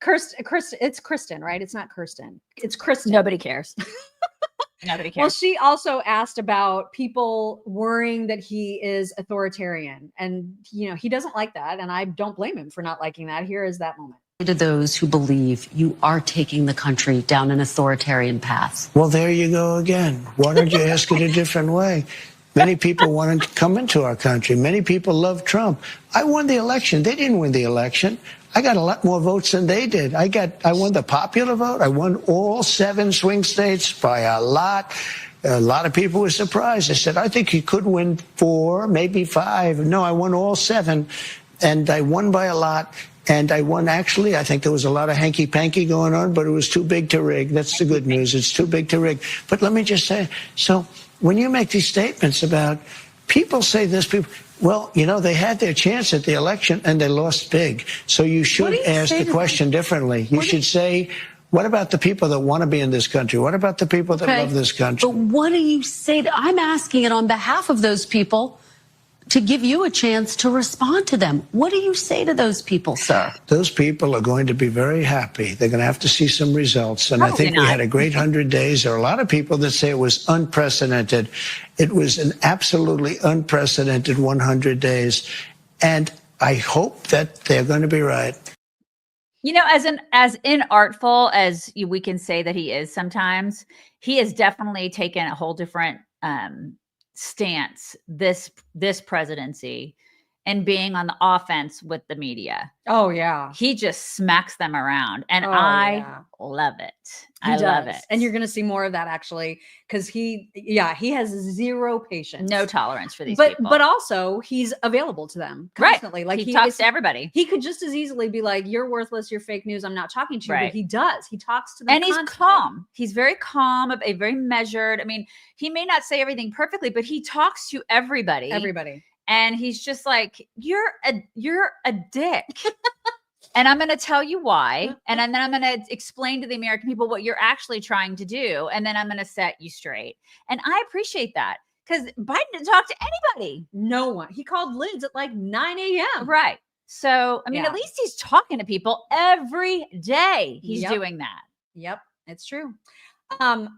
Kristen, it's Kristen, right? It's not Kirsten. It's Kristen. Nobody cares. Nobody cares. Well, she also asked about people worrying that he is authoritarian. And, you know, he doesn't like that. And I don't blame him for not liking that. Here is that moment. To those who believe you are taking the country down an authoritarian path. Well, there you go again. Why don't you ask it a different way? Many people wanted to come into our country. Many people love Trump. I won the election. They didn't win the election. I got a lot more votes than they did. I won the popular vote. I won all 7 swing states by a lot. A lot of people were surprised. They said, I think he could win 4, maybe 5. No, I won all 7, and I won by a lot. And I won, actually, I think there was a lot of hanky-panky going on, but it was too big to rig. That's the good news. It's too big to rig. But let me just say, so when you make these statements about, people say this, well, you know, they had their chance at the election and they lost big. So you should ask the question differently. You should say, what about the people that want to be in this country? What about the people that love this country? But what do you say? I'm asking it on behalf of those people to give you a chance to respond to them. What do you say to those people, sir? Those people are going to be very happy. They're going to have to see some results. And I think we had a great 100 days. There are a lot of people that say it was unprecedented. It was an absolutely unprecedented 100 days. And I hope that they're going to be right. You know, as inartful as we can say that he is sometimes, he has definitely taken a whole different stance this presidency and being on the offense with the media. Oh yeah. He just smacks them around and I love it. I love it. And you're going to see more of that actually, because he has zero patience. No tolerance for these people. But also he's available to them constantly. Right. Like he talks to everybody. He could just as easily be like, you're worthless, you're fake news, I'm not talking to you. Right. But he does. He talks to them and constantly. He's calm. He's very calm, a very measured. I mean, he may not say everything perfectly, but he talks to everybody. And he's just like, you're a dick. And I'm going to tell you why. And then I'm going to explain to the American people what you're actually trying to do. And then I'm going to set you straight. And I appreciate that because Biden didn't talk to anybody. No one. He called Lids at like 9 a.m. Right. So, I mean, at least he's talking to people every day. He's doing that. Yep. It's true.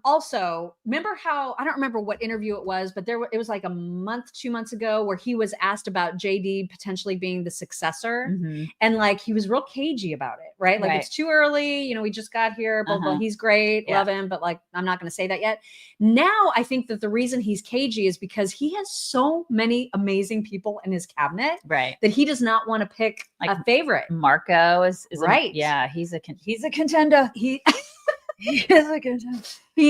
Also, remember how, I don't remember what interview it was, but it was like a month, 2 months ago where he was asked about JD potentially being the successor. And like, he was real cagey about it, right? Like it's too early. You know, we just got here, blah, blah. He's great. Love him. But like, I'm not going to say that yet. Now, I think that the reason he's cagey is because he has so many amazing people in his cabinet that he does not want to pick like a favorite. Marco is right. He's a contender. He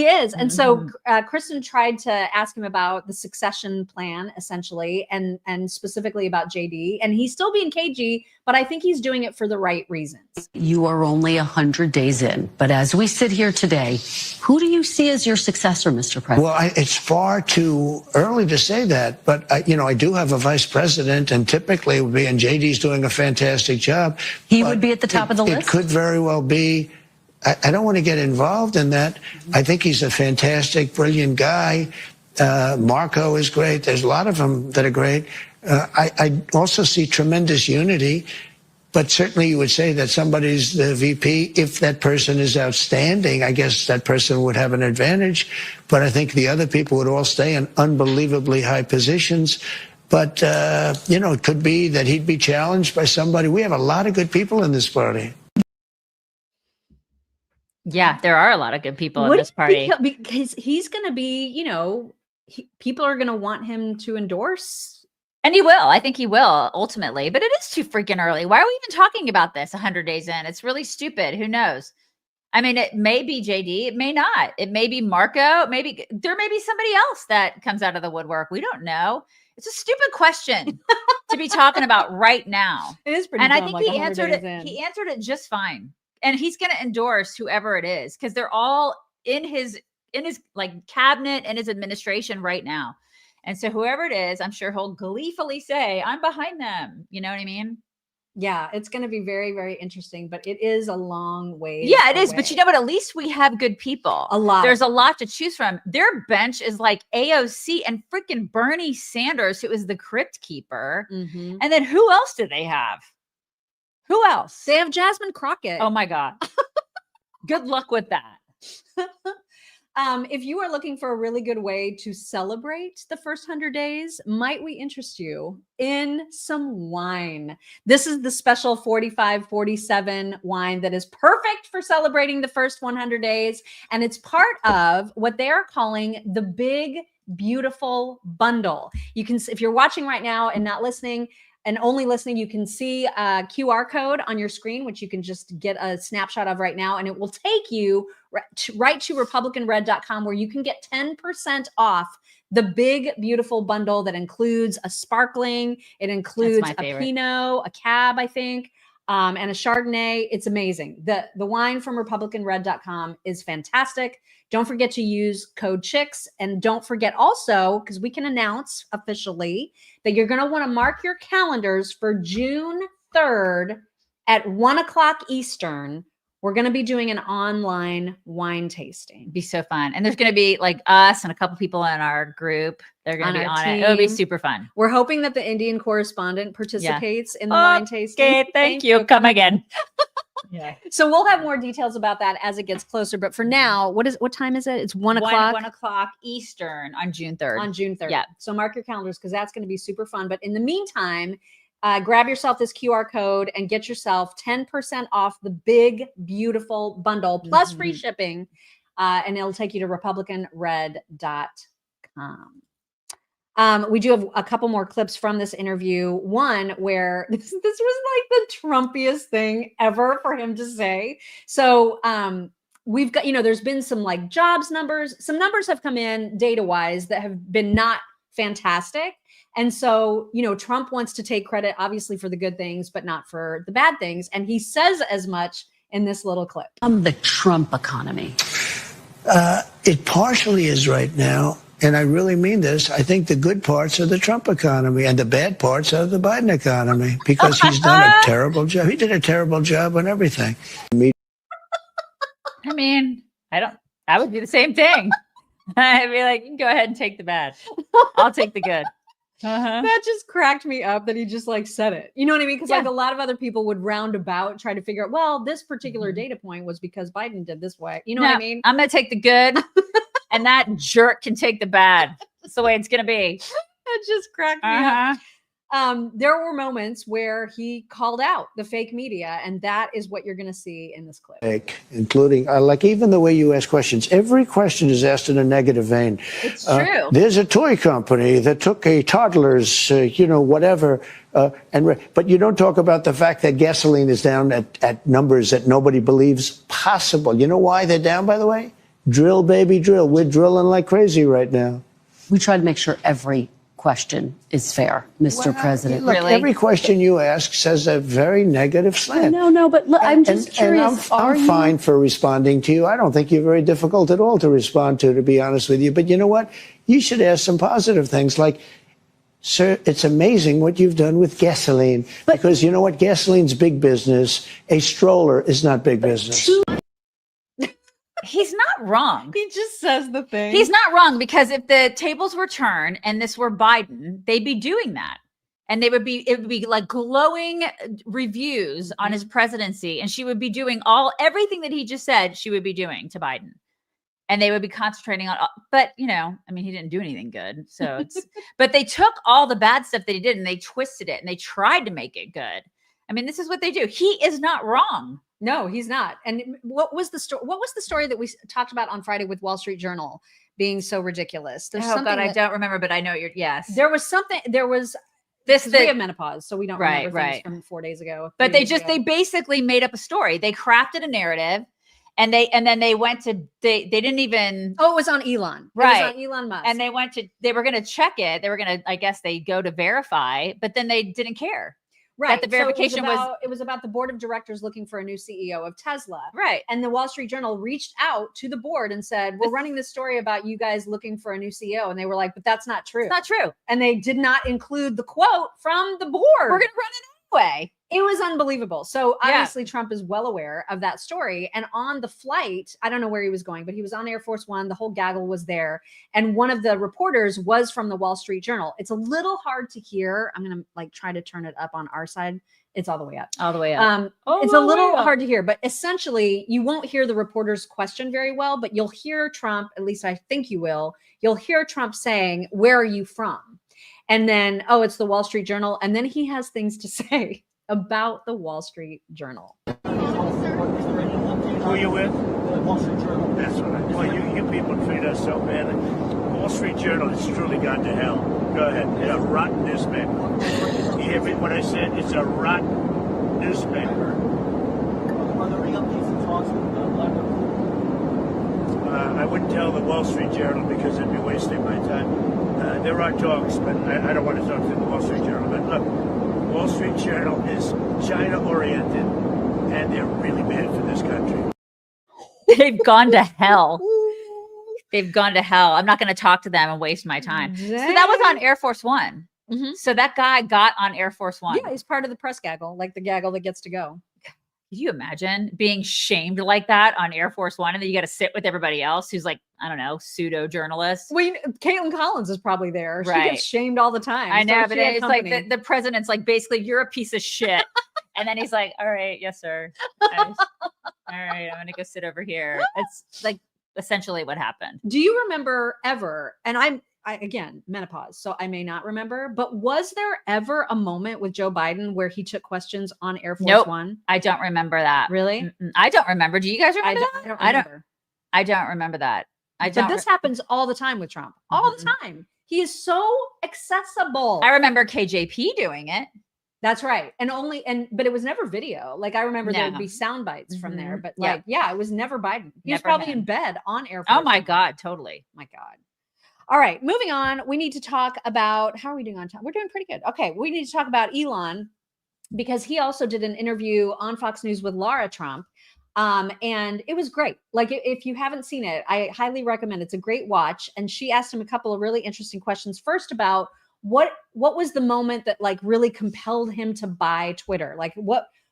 is. And so Kristen tried to ask him about the succession plan, essentially, and specifically about JD. And he's still being cagey, but I think he's doing it for the right reasons. You are only 100 days in. But as we sit here today, who do you see as your successor, Mr. President? Well, it's far too early to say that. But, I do have a vice president, and typically it would be, and JD's doing a fantastic job. He would be at the top of the list? It could very well be. I don't want to get involved in that. I think he's a fantastic, brilliant guy. Marco is great. There's a lot of them that are great. I also see tremendous unity, but certainly you would say that somebody's the VP. If that person is outstanding, I guess that person would have an advantage. But I think the other people would all stay in unbelievably high positions. But, it could be that he'd be challenged by somebody. We have a lot of good people in this party. Yeah, there are a lot of good people in this party. Because he's going to be, people are going to want him to endorse. And he will. I think he will ultimately. But it is too freaking early. Why are we even talking about this 100 days in? It's really stupid. Who knows? I mean, it may be JD. It may not. It may be Marco. Maybe there may be somebody else that comes out of the woodwork. We don't know. It's a stupid question to be talking about right now. It is pretty And dumb, I think like he answered it. in. He answered it just fine. And he's going to endorse whoever it is because they're all in his like cabinet and his administration right now. And so whoever it is, I'm sure he'll gleefully say, I'm behind them. You know what I mean? Yeah, it's going to be very, very interesting, but it is a long way. Yeah, it is. But at least we have good people. A lot. There's a lot to choose from. Their bench is like AOC and freaking Bernie Sanders, who is the crypt keeper. And then who else do they have? Who else? They have Jasmine Crockett. Oh my God. Good luck with that. If you are looking for a really good way to celebrate the first 100 days, might we interest you in some wine? This is the special 45-47 wine that is perfect for celebrating the first 100 days. And it's part of what they are calling the Big beautiful bundle. You can, if you're watching right now and not listening, and only listening, you can see a QR code on your screen, which you can just get a snapshot of right now. And it will take you right to republicanred.com, where you can get 10% off the big, beautiful bundle that includes a sparkling. It includes a Pinot, a Cab, I think, and a Chardonnay. It's amazing. The wine from republicanred.com is fantastic. Don't forget to use code CHICKS. And don't forget also, because we can announce officially that you're going to want to mark your calendars for June 3rd at 1 o'clock Eastern. We're going to be doing an online wine tasting. It'd be so fun. And there's going to be like us and a couple people in our group. They're going to be on it. It'll be super fun. We're hoping that the Indian correspondent participates in the wine tasting. Okay, thank you. Come again. Yeah. So we'll have more details about that as it gets closer. But for now, what time is it? It's 1 o'clock. 1 o'clock Eastern on June 3rd. On June 3rd. Yeah. So mark your calendars, because that's going to be super fun. But in the meantime, grab yourself this QR code and get yourself 10% off the big, beautiful bundle plus free shipping. And it'll take you to republicanred.com. We do have a couple more clips from this interview. One where this was like the Trumpiest thing ever for him to say. So we've got, there's been some like jobs numbers. Some numbers have come in data wise that have been not fantastic. And so, Trump wants to take credit, obviously, for the good things, but not for the bad things. And he says as much in this little clip. The Trump economy. It partially is right now. And I really mean this. I think the good parts are the Trump economy and the bad parts are the Biden economy, because he's done a terrible job. He did a terrible job on everything. I mean, I would do the same thing. I'd be like, you can go ahead and take the bad. I'll take the good. That just cracked me up that he just like said it. You know what I mean? Because like a lot of other people would round about, try to figure out, well, this particular data point was because Biden did this way. You know what I mean? I'm going to take the good and that jerk can take the bad. That's the way it's going to be. That just cracked me up. There were moments where he called out the fake media, and that is what you're going to see in this clip. Including, like, even the way you ask questions. Every question is asked in a negative vein. It's true. There's a toy company that took a toddler's, whatever, but you don't talk about the fact that gasoline is down at numbers that nobody believes possible. You know why they're down, by the way? Drill, baby, drill. We're drilling like crazy right now. We try to make sure every question is fair, Mr. President. Look, every question you ask says a very negative slant. No, but look, I'm just curious. I'm fine for responding to you. I don't think you're very difficult at all to respond to be honest with you. But you know what? You should ask some positive things like, sir, it's amazing what you've done with gasoline. Because you know what? Gasoline's big business. A stroller is not big business. He's not wrong. He just says the thing. He's not wrong, because if the tables were turned and this were Biden, they'd be doing that. And it would be like glowing reviews on his presidency. And she would be doing everything that he just said she would be doing to Biden. And they would be concentrating on, but he didn't do anything good. So but they took all the bad stuff that he did and they twisted it and they tried to make it good. I mean, this is what they do. He is not wrong. No, he's not. And what was the story? What was the story that we talked about on Friday with Wall Street Journal being so ridiculous? There's something I don't remember, but I know yes. There was something. There was we have menopause, so we don't remember things from 4 days ago. But they basically made up a story. They crafted a narrative, and then they went to they didn't even. Oh, it was on Elon. Right. It was on Elon Musk. And they were going to check it. They were going to, I guess they go to verify, but then they didn't care. Right. That the verification it was about the board of directors looking for a new CEO of Tesla. Right. And the Wall Street Journal reached out to the board and said, we're running this story about you guys looking for a new CEO. And they were like, but that's not true. It's not true. And they did not include the quote from the board. We're going to run it anyway. It was unbelievable. So obviously Trump is well aware of that story. And on the flight, I don't know where he was going, but he was on Air Force One. The whole gaggle was there. And one of the reporters was from the Wall Street Journal. It's a little hard to hear. I'm going to try to turn it up on our side. It's all the way up. All the way up. It's a little hard to hear, but essentially you won't hear the reporter's question very well, but you'll hear Trump, at least I think you will. You'll hear Trump saying, where are you from? And then, it's the Wall Street Journal. And then he has things to say about the Wall Street Journal. Who are you with? The Wall Street Journal. That's right. Well, you people treat us so bad. Wall Street Journal has truly gone to hell. Go ahead. It's a rotten newspaper. You hear me? What I said? It's a rotten newspaper. I wouldn't tell the Wall Street Journal because it'd be wasting my time. There are talks, but I don't want to talk to the Wall Street Journal. But look, Wall Street Journal is China-oriented, and they're really bad for this country. They've gone to hell. They've gone to hell. I'm not going to talk to them and waste my time. So that was on Air Force One. So that guy got on Air Force One. Yeah, he's part of the press gaggle, like the gaggle that gets to go. Could you imagine being shamed like that on Air Force One, and then you got to sit with everybody else who's like, I don't know, pseudo journalists? Caitlin Collins is probably there. Right. She gets shamed all the time. I know, So but she had it's company. like the president's like, basically, you're a piece of shit. And then he's like, all right, yes, sir. All right, I'm going to go sit over here. It's like essentially what happened. Do you remember ever, and I again, menopause, so I may not remember, but was there ever a moment with Joe Biden where he took questions on Air Force One? I don't remember that. Really? I don't remember. Do you guys remember that? I don't remember. I don't remember that. But this happens all the time with Trump. All the time. He is so accessible. I remember KJP doing it. That's right. But it was never video. Like I remember there would be sound bites from there, but it was never Biden. He was probably in bed on Air Force. Oh my God, totally. My God. All right, moving on. We need to talk about, how are we doing on time? We're doing pretty good. Okay, we need to talk about Elon because he also did an interview on Fox News with Lara Trump. And it was great. Like if you haven't seen it, I highly recommend it. It's a great watch. And she asked him a couple of really interesting questions. First about what was the moment that like really compelled him to buy Twitter? Like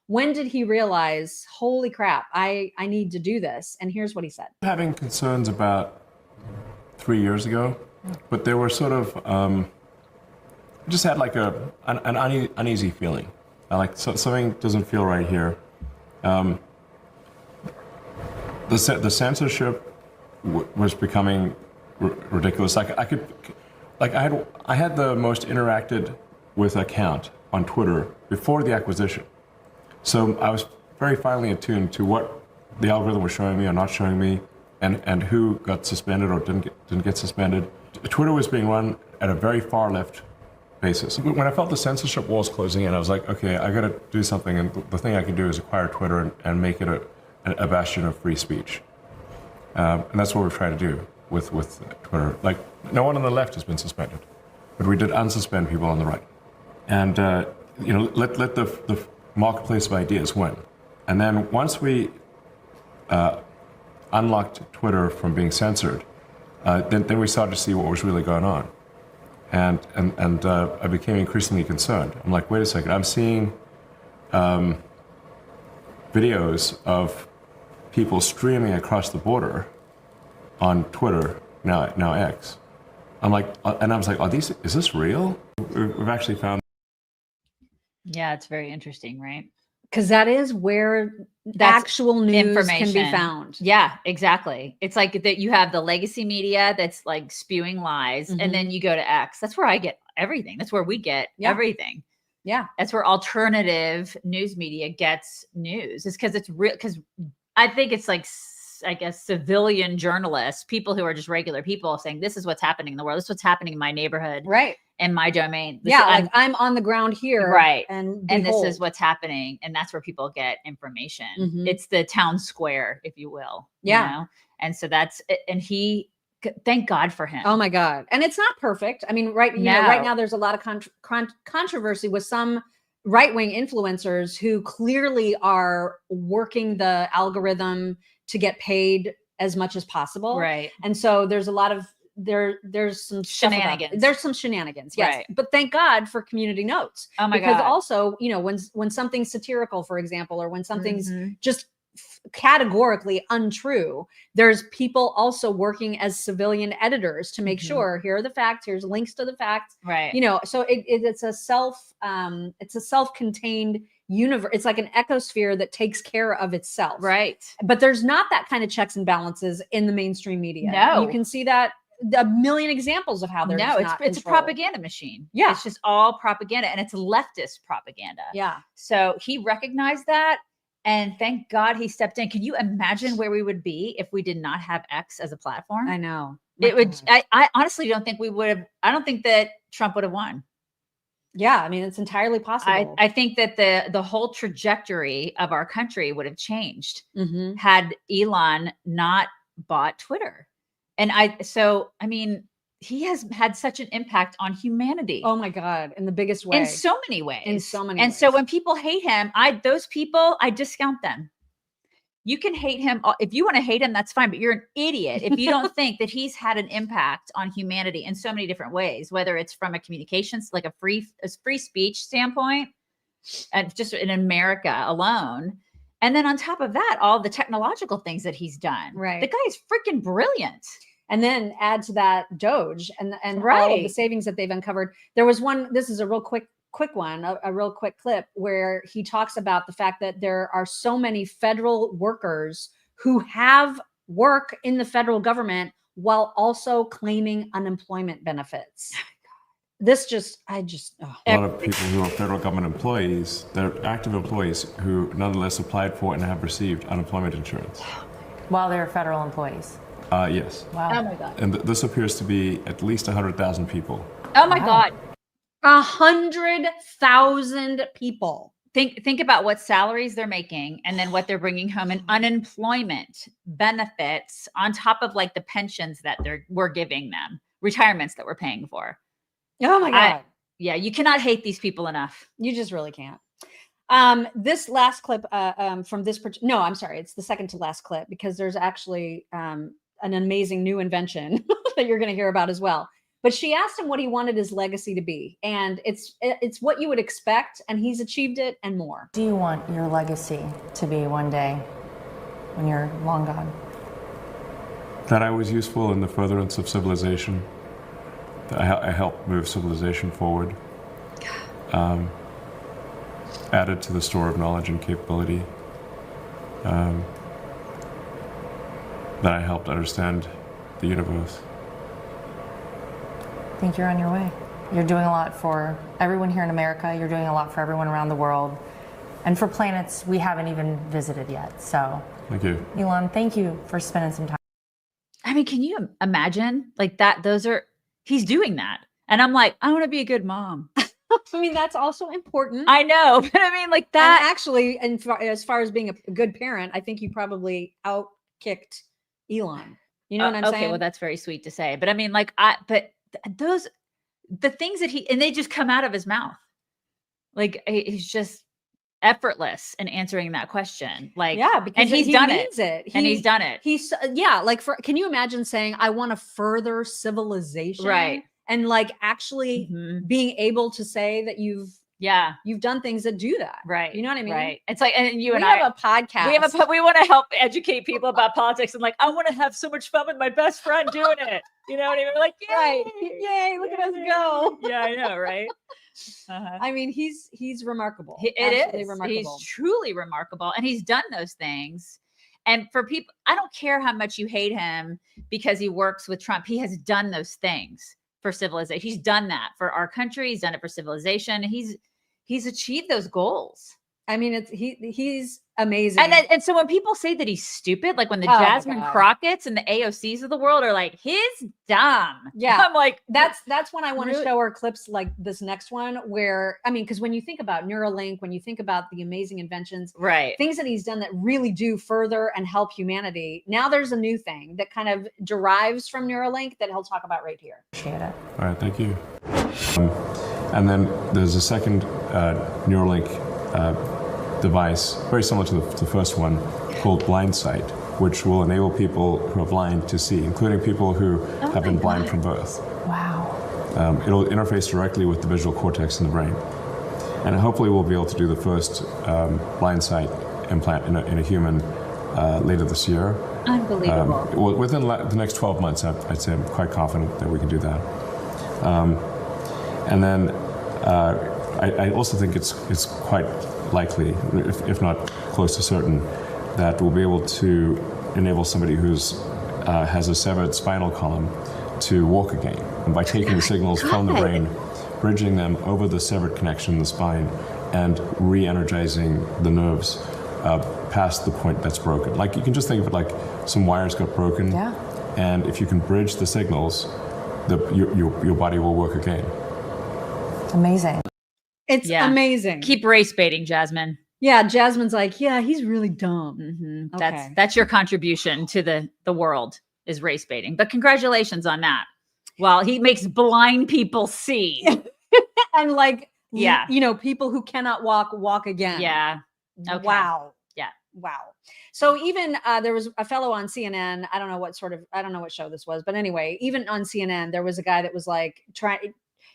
when did he realize, holy crap, I need to do this? And here's what he said. Having concerns about 3 years ago, but they were sort of just had like an uneasy feeling. Like something doesn't feel right here. The censorship was becoming ridiculous. I had the most interacted with account on Twitter before the acquisition, so I was very finely attuned to what the algorithm was showing me or not showing me, and who got suspended or didn't get suspended. Twitter was being run at a very far left basis. When I felt the censorship walls closing in, I was like, okay, I got to do something, and the thing I can do is acquire Twitter and make it a bastion of free speech. And that's what we're trying to do with Twitter. Like, no one on the left has been suspended, but we did unsuspend people on the right. And let the marketplace of ideas win. And then once we unlocked Twitter from being censored, then we started to see what was really going on. And I became increasingly concerned. I'm like, wait a second, I'm seeing videos of people streaming across the border on Twitter, now X. I'm like, and I was like, is this real? We've actually found. Yeah, it's very interesting, right? Because that is where actual news can be found. Yeah, exactly. It's like that you have the legacy media that's like spewing lies, and then you go to X. That's where I get everything. That's where we get everything. Yeah. That's where alternative news media gets news. It's because it's real. Because I think it's like, I guess, civilian journalists, people who are just regular people saying, this is what's happening in the world. This is what's happening in my neighborhood. Right. In my domain. I'm on the ground here. Right. And this is what's happening. And that's where people get information. It's the town square, if you will. Yeah. You know? And so that's, and thank God for him. Oh my God. And it's not perfect. I mean, right now there's a lot of controversy with some right-wing influencers who clearly are working the algorithm to get paid as much as possible. Right. And so there's a lot of, there's some shenanigans. There's some shenanigans. Yes. Right. But thank God for community notes. Oh my God. Because also, when something's satirical, for example, or when something's just categorically untrue, there's people also working as civilian editors to make sure here are the facts, here's links to the facts. Right. So it's a self-contained universe. It's like an ecosphere that takes care of itself. Right. But there's not that kind of checks and balances in the mainstream media. No. You can see that a million examples of how there's it's a propaganda machine. Yeah. It's just all propaganda, and it's leftist propaganda. Yeah. So he recognized that, and thank God he stepped in. Can you imagine where we would be if we did not have X as a platform? I know. I honestly don't think we would have. I don't think that Trump would have won. Yeah, I mean, it's entirely possible. I think that the whole trajectory of our country would have changed had Elon not bought Twitter. And I mean, he has had such an impact on humanity. Oh my God, in the biggest way. In so many ways. In so many and ways. So when people hate him, those people, I discount them. You can hate him. If you want to hate him, that's fine, but you're an idiot if you don't think that he's had an impact on humanity in so many different ways, whether it's from a communications, like a free speech standpoint, and just in America alone. And then on top of that, all the technological things that he's done. Right. The guy is freaking brilliant. And then add to that DOGE and all of the savings that they've uncovered. There was one, this is a real quick one, a real quick clip where he talks about the fact that there are so many federal workers who have work in the federal government while also claiming unemployment benefits. This just, a lot of people who are federal government employees, they're active employees who nonetheless applied for and have received unemployment insurance. While they're federal employees? Yes. Wow. Oh my God. And this appears to be at least 100,000 people. Oh my God. 100,000 people. Think about what salaries they're making and then what they're bringing home in unemployment benefits on top of like the pensions that we're giving them, retirements that we're paying for. Oh my God. You cannot hate these people enough. You just really can't. This last clip from this, no, I'm sorry. It's the second to last clip because there's actually an amazing new invention that you're going to hear about as well. But she asked him what he wanted his legacy to be. And it's what you would expect. And he's achieved it and more. Do you want your legacy to be one day when you're long gone? That I was useful in the furtherance of civilization. That I helped move civilization forward. Added to the store of knowledge and capability. That I helped understand the universe. I think you're on your way. You're doing a lot for everyone here in America. You're doing a lot for everyone around the world. And for planets we haven't even visited yet. So thank you. Elon, thank you for spending some time. I mean, can you imagine like that? He's doing that. And I'm like, I want to be a good mom. I mean, that's also important. I know, but I mean, like that. And actually, as far as being a good parent, I think you probably outkicked Elon. You know what I'm saying? Okay, well, that's very sweet to say. But I mean, like, the things that and they just come out of his mouth. Like, he's just effortless in answering that question. Like, yeah, because he's done it. And he's done it. Can you imagine saying, I want to further civilization? Right. And like actually being able to say that you've done things that do that. Right. You know what I mean? Right. It's like, and we have a podcast. We want to help educate people about politics and like, I want to have so much fun with my best friend doing it. You know what I mean? We're like, yay, yay, look at us go. Yeah, I know, right? I mean, he's remarkable. It is. Remarkable. He's truly remarkable. And he's done those things. And for people, I don't care how much you hate him because he works with Trump. He has done those things for civilization. He's done that for our country. He's done it for civilization. He's achieved those goals. I mean, he's amazing. And so when people say that he's stupid, like when the Jasmine Crockett's and the AOCs of the world are like, he's dumb. Yeah. I'm like, that's when I want to show her clips like this next one where, I mean, because when you think about Neuralink, when you think about the amazing inventions, right, things that he's done that really do further and help humanity. Now there's a new thing that kind of derives from Neuralink that he'll talk about right here. Appreciate it. All right, thank you. And then there's a second Neuralink device, very similar to the first one, called Blindsight, which will enable people who are blind to see, including people who have been blind from birth. Wow. It'll interface directly with the visual cortex in the brain. And hopefully we'll be able to do the first Blindsight implant in a human later this year. Unbelievable. Within the next 12 months, I'd say I'm quite confident that we can do that. And then I also think it's quite likely, if not close to certain, that we'll be able to enable somebody who's has a severed spinal column to walk again. And by taking the signals from the brain, bridging them over the severed connection in the spine, and re-energizing the nerves past the point that's broken. Like, you can just think of it like some wires got broken. Yeah. And if you can bridge the signals, your body will work again. Amazing. It's amazing. Keep race baiting, Jasmine. Yeah, Jasmine's like, yeah, he's really dumb. Mm-hmm. Okay. That's your contribution to the world is race baiting. But congratulations on that. Well, he makes blind people see. And like, you know, people who cannot walk again. Yeah. Okay. Wow. Yeah. Wow. So even there was a fellow on CNN. I don't know what show this was, but anyway, even on CNN, there was a guy that was like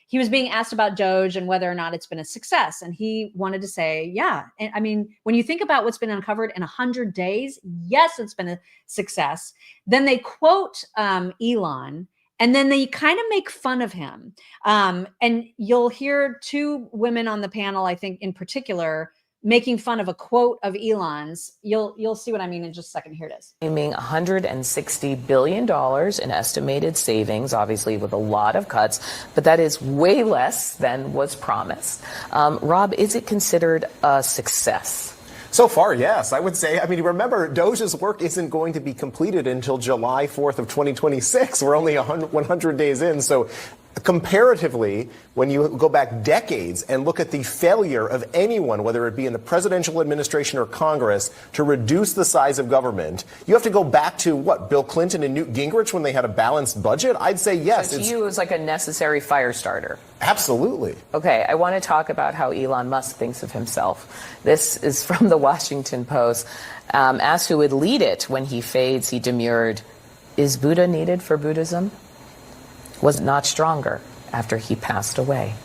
he was being asked about DOGE and whether or not it's been a success. And he wanted to say, yeah. And I mean, when you think about what's been uncovered in 100 days, yes, it's been a success. Then they quote Elon, and then they kind of make fun of him. And you'll hear two women on the panel, I think in particular, making fun of a quote of Elon's. You'll see what I mean in just a second. Here it is. Aiming $160 billion in estimated savings, obviously with a lot of cuts, but that is way less than was promised. Rob, is it considered a success? So far, yes, I would say. I mean, remember, DOGE's work isn't going to be completed until July 4th of 2026. We're only 100 days in. So comparatively, when you go back decades and look at the failure of anyone, whether it be in the presidential administration or Congress, to reduce the size of government, you have to go back to, what, Bill Clinton and Newt Gingrich when they had a balanced budget? I'd say yes. So to you, it was like a necessary fire starter. Absolutely. Okay, I want to talk about how Elon Musk thinks of himself. This is from the Washington Post. Asked who would lead it when he fades, he demurred, "Is Buddha needed for Buddhism? Was not stronger after he passed away."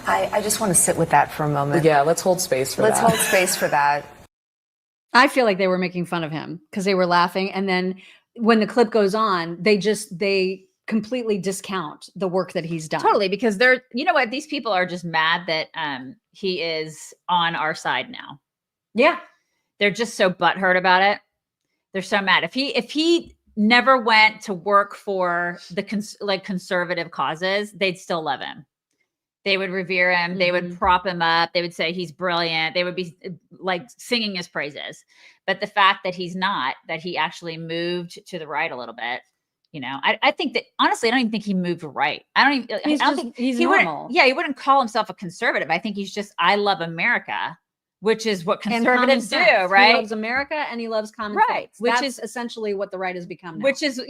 I just want to sit with that for a moment. Yeah, let's hold space for that. Let's hold space for that. I feel like they were making fun of him because they were laughing. And then when the clip goes on, they completely discount the work that he's done. Totally, because you know what? These people are just mad that he is on our side now. Yeah. They're just so butthurt about it. They're so mad. If he never went to work for the conservative causes, they'd still love him. They would revere him. Mm-hmm. They would prop him up. They would say he's brilliant. They would be like singing his praises. But the fact that he's not, that he actually moved to the right a little bit, you know, I think that honestly, I don't even think he moved right. I don't think he's he normal. He wouldn't call himself a conservative. I think he's just, I love America, which is what conservatives do, right? He loves America and he loves common sense. Which is essentially what the right has become now. Which is,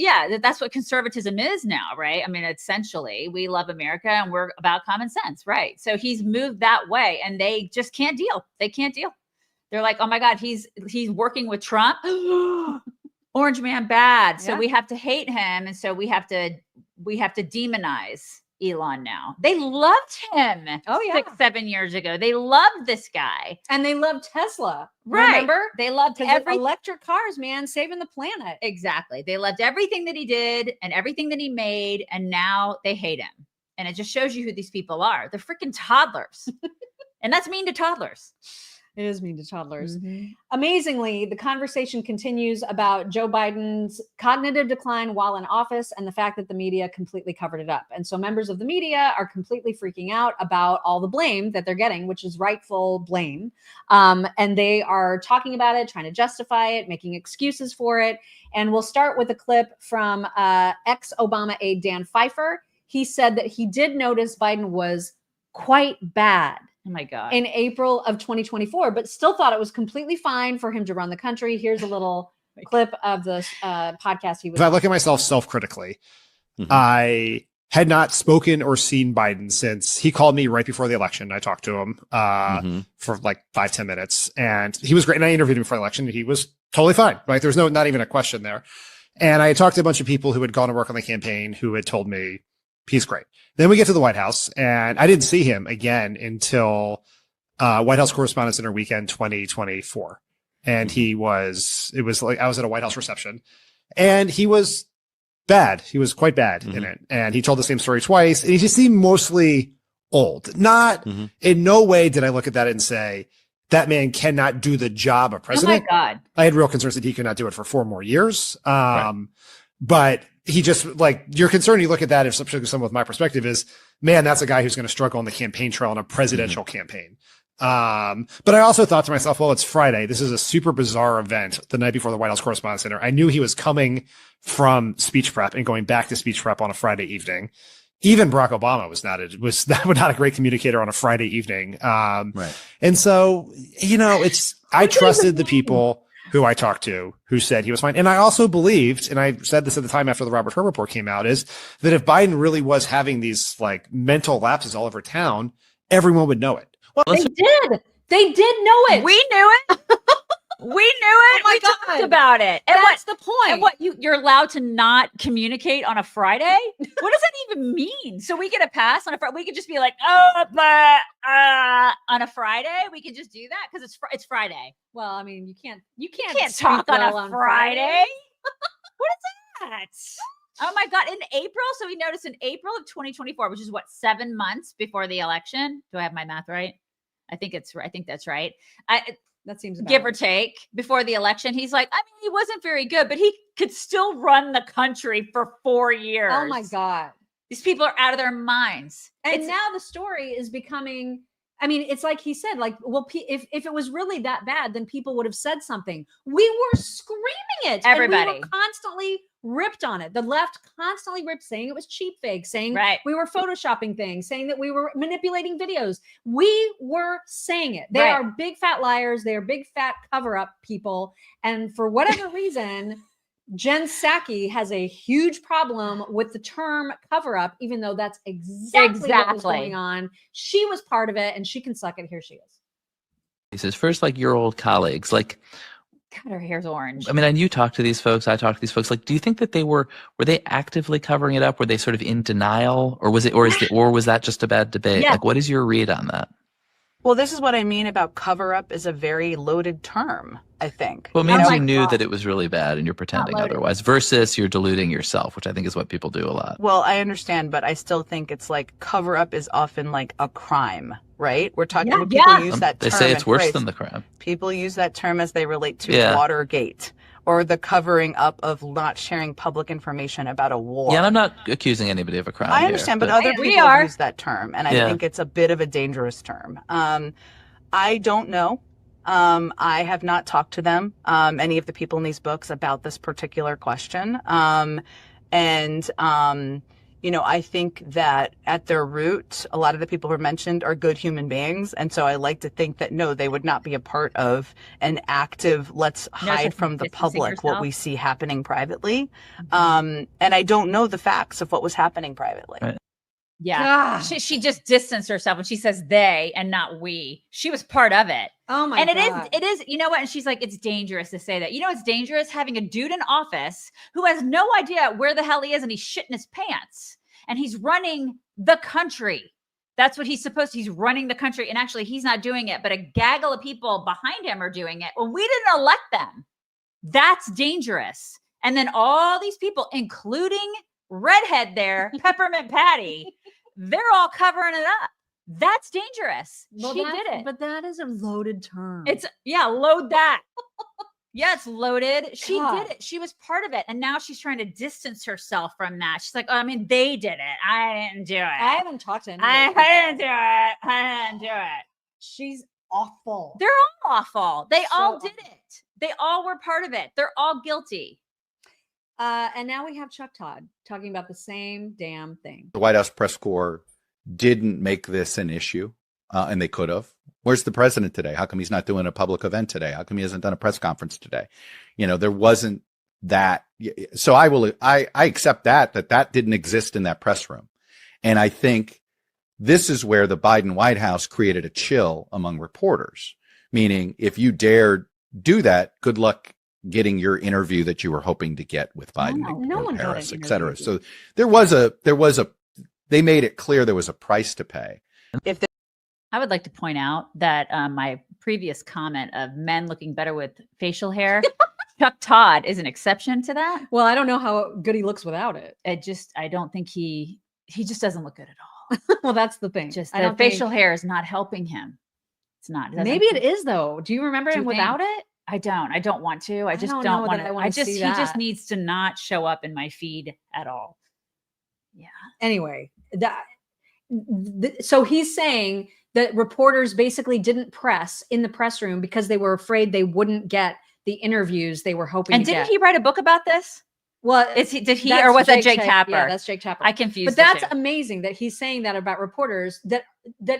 that's what conservatism is now, right? I mean, essentially, we love America and we're about common sense, right? So he's moved that way and they just can't deal. They can't deal. They're like, oh my God, he's working with Trump. Orange man bad. So we have to hate him. And so we have to demonize Elon now. They loved him 6-7 years ago. They loved this guy. And they loved Tesla. Right. Remember? They loved electric cars, man, saving the planet. Exactly. They loved everything that he did and everything that he made. And now they hate him. And it just shows you who these people are. They're freaking toddlers. And that's mean to toddlers. It is mean to toddlers. Mm-hmm. Amazingly, the conversation continues about Joe Biden's cognitive decline while in office and the fact that the media completely covered it up. And so members of the media are completely freaking out about all the blame that they're getting, which is rightful blame. And they are talking about it, trying to justify it, making excuses for it. And we'll start with a clip from ex-Obama aide Dan Pfeiffer. He said that he did notice Biden was quite bad. Oh my God. In April of 2024, but still thought it was completely fine for him to run the country. Here's a little clip of the podcast he was If I look at myself self-critically, I had not spoken or seen Biden since he called me right before the election. I talked to him for like 5-10 minutes and he was great. And I interviewed him before the election and he was totally fine. Right. There's not even a question there. And I talked to a bunch of people who had gone to work on the campaign who had told me he's great. Then we get to the White House and I didn't see him again until White House Correspondents' Dinner weekend 2024. And it was like I was at a White House reception and he was bad. He was quite bad in it. And he told the same story twice and he just seemed mostly old. In no way did I look at that and say, that man cannot do the job of president. Oh my God. I had real concerns that he could not do it for 4 more years. But he just like your concern, you look at that, if someone with my perspective is, man, that's a guy who's going to struggle on the campaign trail in a presidential campaign. But I also thought to myself, well, it's Friday. This is a super bizarre event the night before the White House Correspondents' Dinner. I knew he was coming from speech prep and going back to speech prep on a Friday evening. Even Barack Obama was not a great communicator on a Friday evening. Right. And so, I trusted the people who I talked to who said he was fine. And I also believed, and I said this at the time after the Robert Hur report came out, is that if Biden really was having these like mental lapses all over town, everyone would know it. Well, they did. They did know it. We knew it. We knew it. We talked about it. And That's the point. And what you're allowed to not communicate on a Friday? What does that even mean? So we get a pass on a Friday. We could just be like, on a Friday. We could just do that because it's Friday. Well, I mean, you can't talk on well a Friday. What is that? Oh my God. In April. So we noticed in April of 2024, which is what, 7 months before the election. Do I have my math right? I think that's right. That seems give or take before the election. He's like, I mean, he wasn't very good, but he could still run the country for 4 years. Oh my God. These people are out of their minds. And now the story is becoming, I mean, it's like he said, like, well, if it was really that bad, then people would have said something. We were screaming it. Everybody. And we were constantly ripped on it. The left constantly ripped, saying it was cheap fake, saying we were photoshopping things, saying that we were manipulating videos. We were saying it. They are big fat liars. They are big fat cover-up people. And for whatever reason, Jen Psaki has a huge problem with the term cover-up, even though that's exactly what was going on. She was part of it, and she can suck it. Here she is. He says, first, like your old colleagues, like, God, her hair's orange. I mean, and you talk to these folks, I talk to these folks. Like, do you think that were they actively covering it up? Were they sort of in denial, or was that just a bad debate? Yeah. Like, what is your read on that? Well, this is what I mean about cover up is a very loaded term, I think. Well, it means you knew that it was really bad and you're pretending otherwise versus you're deluding yourself, which I think is what people do a lot. Well, I understand, but I still think it's like cover up is often like a crime, right? We're talking when people use that term. They say it's worse phrase, than the crime. People use that term as they relate to Yeah. Watergate or the covering up of not sharing public information about a war. Yeah, and I'm not accusing anybody of a crime. I understand, but other people use that term, and I think it's a bit of a dangerous term. I don't know. I have not talked to them, any of the people in these books, about this particular question. I think that at their root, a lot of the people who were mentioned are good human beings. And so I like to think that, no, they would not be a part of an active, let's hide from the public what we see happening privately. And I don't know the facts of what was happening privately. Right. Yeah. She just distanced herself when she says they and not we. She was part of it. Oh my God. God. It is, you know what? And she's like, it's dangerous to say that. You know, it's dangerous having a dude in office who has no idea where the hell he is and he's shitting his pants and he's running the country. That's what he's supposed to. He's running the country. And actually he's not doing it, but a gaggle of people behind him are doing it. Well, we didn't elect them. That's dangerous. And then all these people, including redhead there, Peppermint Patty, they're all covering it up. That's dangerous. Well, she did it. But that is a loaded term. Load that. Yeah, it's loaded. She God. did it. She was part of it. And now she's trying to distance herself from that. She's like, oh, I mean, they did it. I didn't do it. I haven't talked to anyone. I didn't do it. I didn't do it. She's awful. They're all awful. They all did it. They all were part of it. They're all guilty. And now we have Chuck Todd talking about the same damn thing. The White House press corps didn't make this an issue, and they could have. Where's the president today? How come he's not doing a public event today? How come he hasn't done a press conference today? There wasn't that. So I accept that didn't exist in that press room. And I think this is where the Biden White House created a chill among reporters, meaning if you dared do that, good luck getting your interview that you were hoping to get with Biden in Paris, et cetera. So they made it clear there was a price to pay. I would like to point out that my previous comment of men looking better with facial hair, Chuck Todd is an exception to that. Well, I don't know how good he looks without it. I don't think he just doesn't look good at all. Well, that's the thing. Just the facial hair is not helping him. It's not. Maybe it is though. Do you remember him without it? I don't want to. I just don't want to. He just needs to not show up in my feed at all. Yeah. Anyway, so he's saying that reporters basically didn't press in the press room because they were afraid they wouldn't get the interviews they were hoping to get. And didn't he write a book about this? Well, did he or was that Jake Tapper? Yeah, that's Jake Tapper. I confused. But that's amazing that he's saying that about reporters, that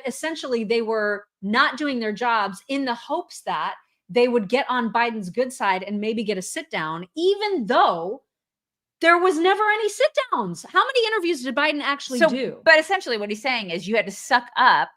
essentially they were not doing their jobs in the hopes that they would get on Biden's good side and maybe get a sit down, even though there was never any sit downs. How many interviews did Biden actually do? But essentially what he's saying is you had to suck up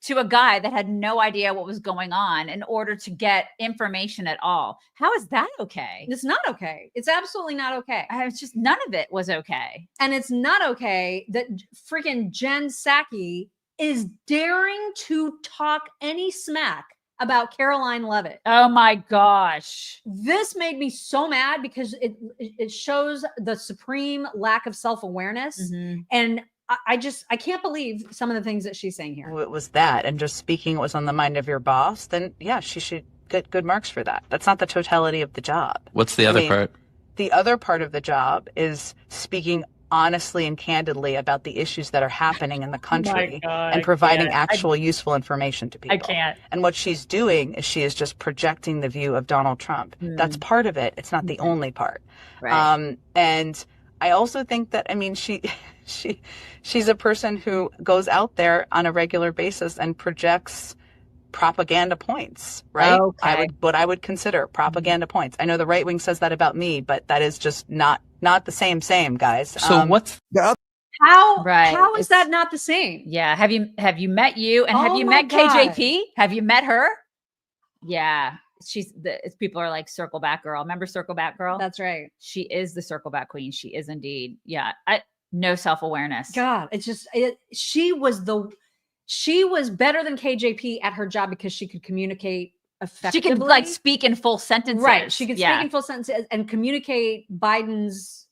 to a guy that had no idea what was going on in order to get information at all. How is that okay? It's not okay. It's absolutely not okay. It's just none of it was okay. And it's not okay that freaking Jen Psaki is daring to talk any smack about Karoline Leavitt. Oh my gosh. This made me so mad because it shows the supreme lack of self-awareness. And I can't believe some of the things that she's saying here. It was that, and just speaking what was on the mind of your boss, then yeah, she should get good marks for that. That's not the totality of the job. What's the other part? The other part of the job is speaking honestly and candidly about the issues that are happening in the country and providing actual useful information to people. I can't. And what she's doing is she is just projecting the view of Donald Trump. That's part of it. It's not the only part. Right. And I also think that, I mean, she's a person who goes out there on a regular basis and projects propaganda points, right? Okay. What I would consider propaganda points. I know the right wing says that about me, but that is just not the same, guys. So what's how is that not the same? Yeah. Have you met you and have you met KJP? Have you met her? Yeah. People are like circle back girl. Remember circle back girl? That's right. She is the circle back queen. She is indeed. Yeah. No self-awareness. God, it's just she was better than KJP at her job because she could communicate effectively. She could like speak in full sentences. Right. She could speak in full sentences and communicate Biden's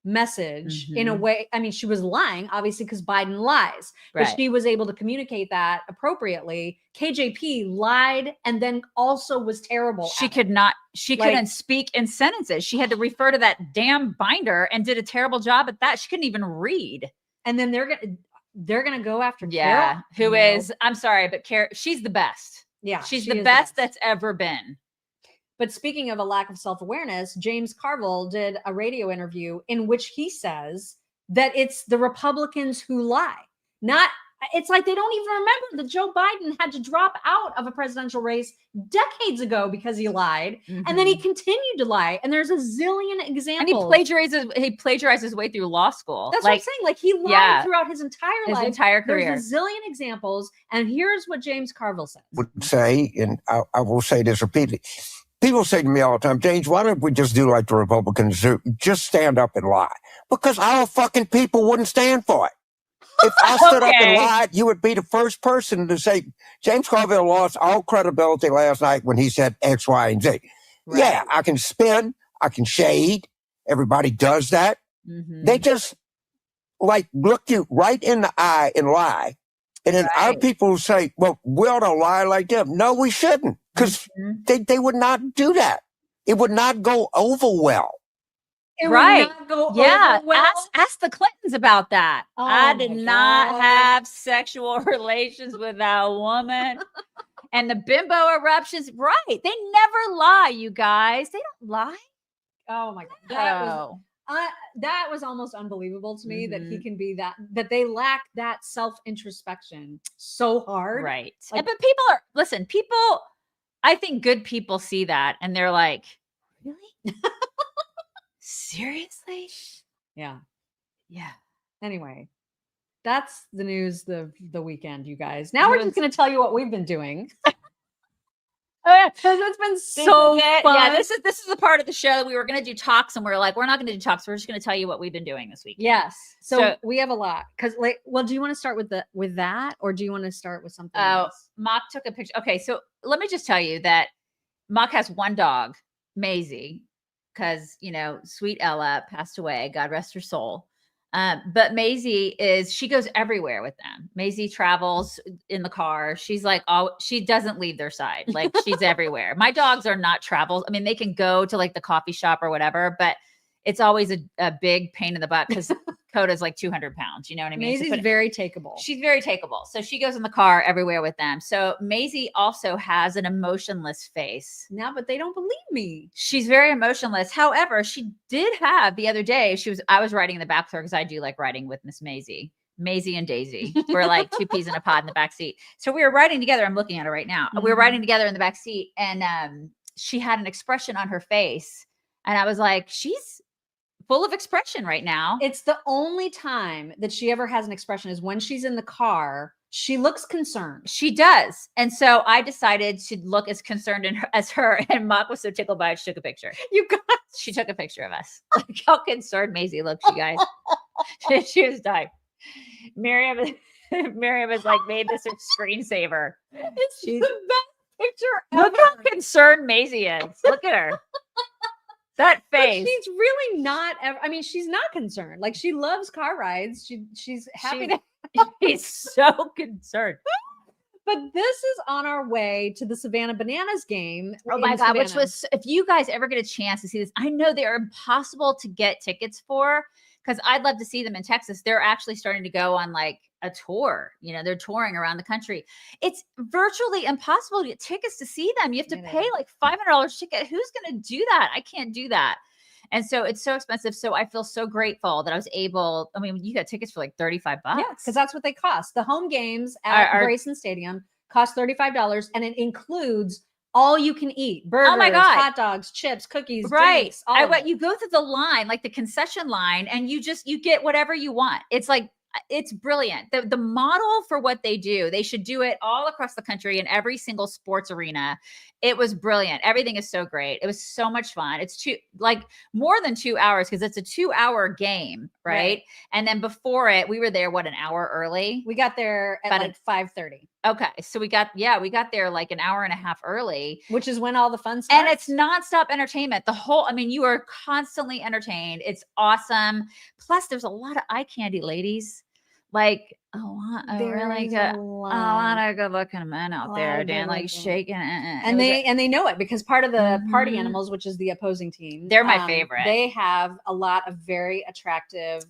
message in a way. I mean, she was lying, obviously, because Biden lies, but she was able to communicate that appropriately. KJP lied and then also was terrible. She couldn't speak in sentences. She had to refer to that damn binder and did a terrible job at that. She couldn't even read. And then they're gonna go after Carol, who is, I'm sorry, but she's the best. Yeah, she's the best that's ever been. But speaking of a lack of self-awareness, James Carville did a radio interview in which he says that it's the Republicans who lie. It's like they don't even remember that Joe Biden had to drop out of a presidential race decades ago because he lied. And then he continued to lie. And there's a zillion examples. And he plagiarized his way through law school. That's what I'm saying. Like he lied throughout his entire life. His entire career. There's a zillion examples. And here's what James Carville says. Would say, and I will say this repeatedly. People say to me all the time, James, why don't we just do like the Republicans do? Just stand up and lie. Because our fucking people wouldn't stand for it. If I stood up and lied, you would be the first person to say, James Carville lost all credibility last night when he said X, Y, and Z. Right. Yeah, I can spin, I can shade. Everybody does that. They just like look you right in the eye and lie. And then our people say, well, we ought to lie like them. No, we shouldn't. Because they would not do that. It would not go over well. It would not go over well. Ask the Clintons about that. I did not have sexual relations with that woman. And the bimbo eruptions, right. They never lie, you guys. They don't lie. Oh my God. That was almost unbelievable to me that he can be that they lack that self-introspection so hard. Right. But people, I think good people see that and they're like, really? Seriously? Yeah. Anyway, that's the news the weekend, you guys. Now we're just going to tell you what we've been doing. Because it's been so fun. Yeah, this is the part of the show that we were going to do talks and we're like, we're not going to do talks. We're just going to tell you what we've been doing this week. Yes. So we have a lot. Because do you want to start with that or do you want to start with something else? Mock took a picture. Okay, so let me just tell you that Mock has one dog, Maisie, because, sweet Ella passed away. God rest her soul. But Maisie she goes everywhere with them. Maisie travels in the car. She's like, she doesn't leave their side. Like she's everywhere. My dogs are not travels. I mean, they can go to like the coffee shop or whatever, but it's always a big pain in the butt because Coda's like 200 pounds. You know what I mean? Maisie's very takeable. She's very takeable. So she goes in the car everywhere with them. So Maisie also has an emotionless face. Now, but they don't believe me. She's very emotionless. However, she did have the other day, I was riding in the back with her because I do like riding with Miss Maisie. Maisie and Daisy. We're like two peas in a pod in the back seat. So we were riding together. I'm looking at her right now. We were riding together in the back seat, and she had an expression on her face. And I was like, she's full of expression right now. It's the only time that she ever has an expression is when she's in the car. She looks concerned. She does. And so I decided to look as concerned as her. And Mock was so tickled by it, she took a picture. She took a picture of us. Like how concerned Maisie looked, you guys. She was dying. Miriam is like made this her screensaver. It's the best picture ever. Look how concerned Maisie is. Look at her. That face. But she's really not ever. I mean, she's not concerned. Like she loves car rides. She's happy to. He's so concerned. But this is on our way to the Savannah Bananas game. Oh my God, which was, if you guys ever get a chance to see this, I know they're impossible to get tickets for because I'd love to see them in Texas. They're actually starting to go on like a tour. You know, they're touring around the country. It's virtually impossible to get tickets to see them. You have to pay like $500 ticket. Who's going to do that? I can't do that. And so it's so expensive. So I feel so grateful that I was able, I mean, you got tickets for like $35. Yeah, because that's what they cost. The home games at Grayson Stadium cost $35, and it includes all you can eat: burgers, oh my God, hot dogs, chips, cookies, right? drinks, all of it. You go through the line, like the concession line, and you get whatever you want. It's like, it's brilliant. The model for what they do, they should do it all across the country in every single sports arena. It was brilliant. Everything is so great. It was so much fun. It's more than 2 hours because it's a 2-hour game, right? And then before it, we were there, an hour early? We got there at like 5:30. Okay. So we got there like an hour and a half early. Which is when all the fun starts. And it's nonstop entertainment. You are constantly entertained. It's awesome. Plus there's a lot of eye candy, ladies. Like a lot of good looking men out there, Dan, like shaking and they know it because part of the party animals, which is the opposing team, they're my favorite. They have a lot of very attractive,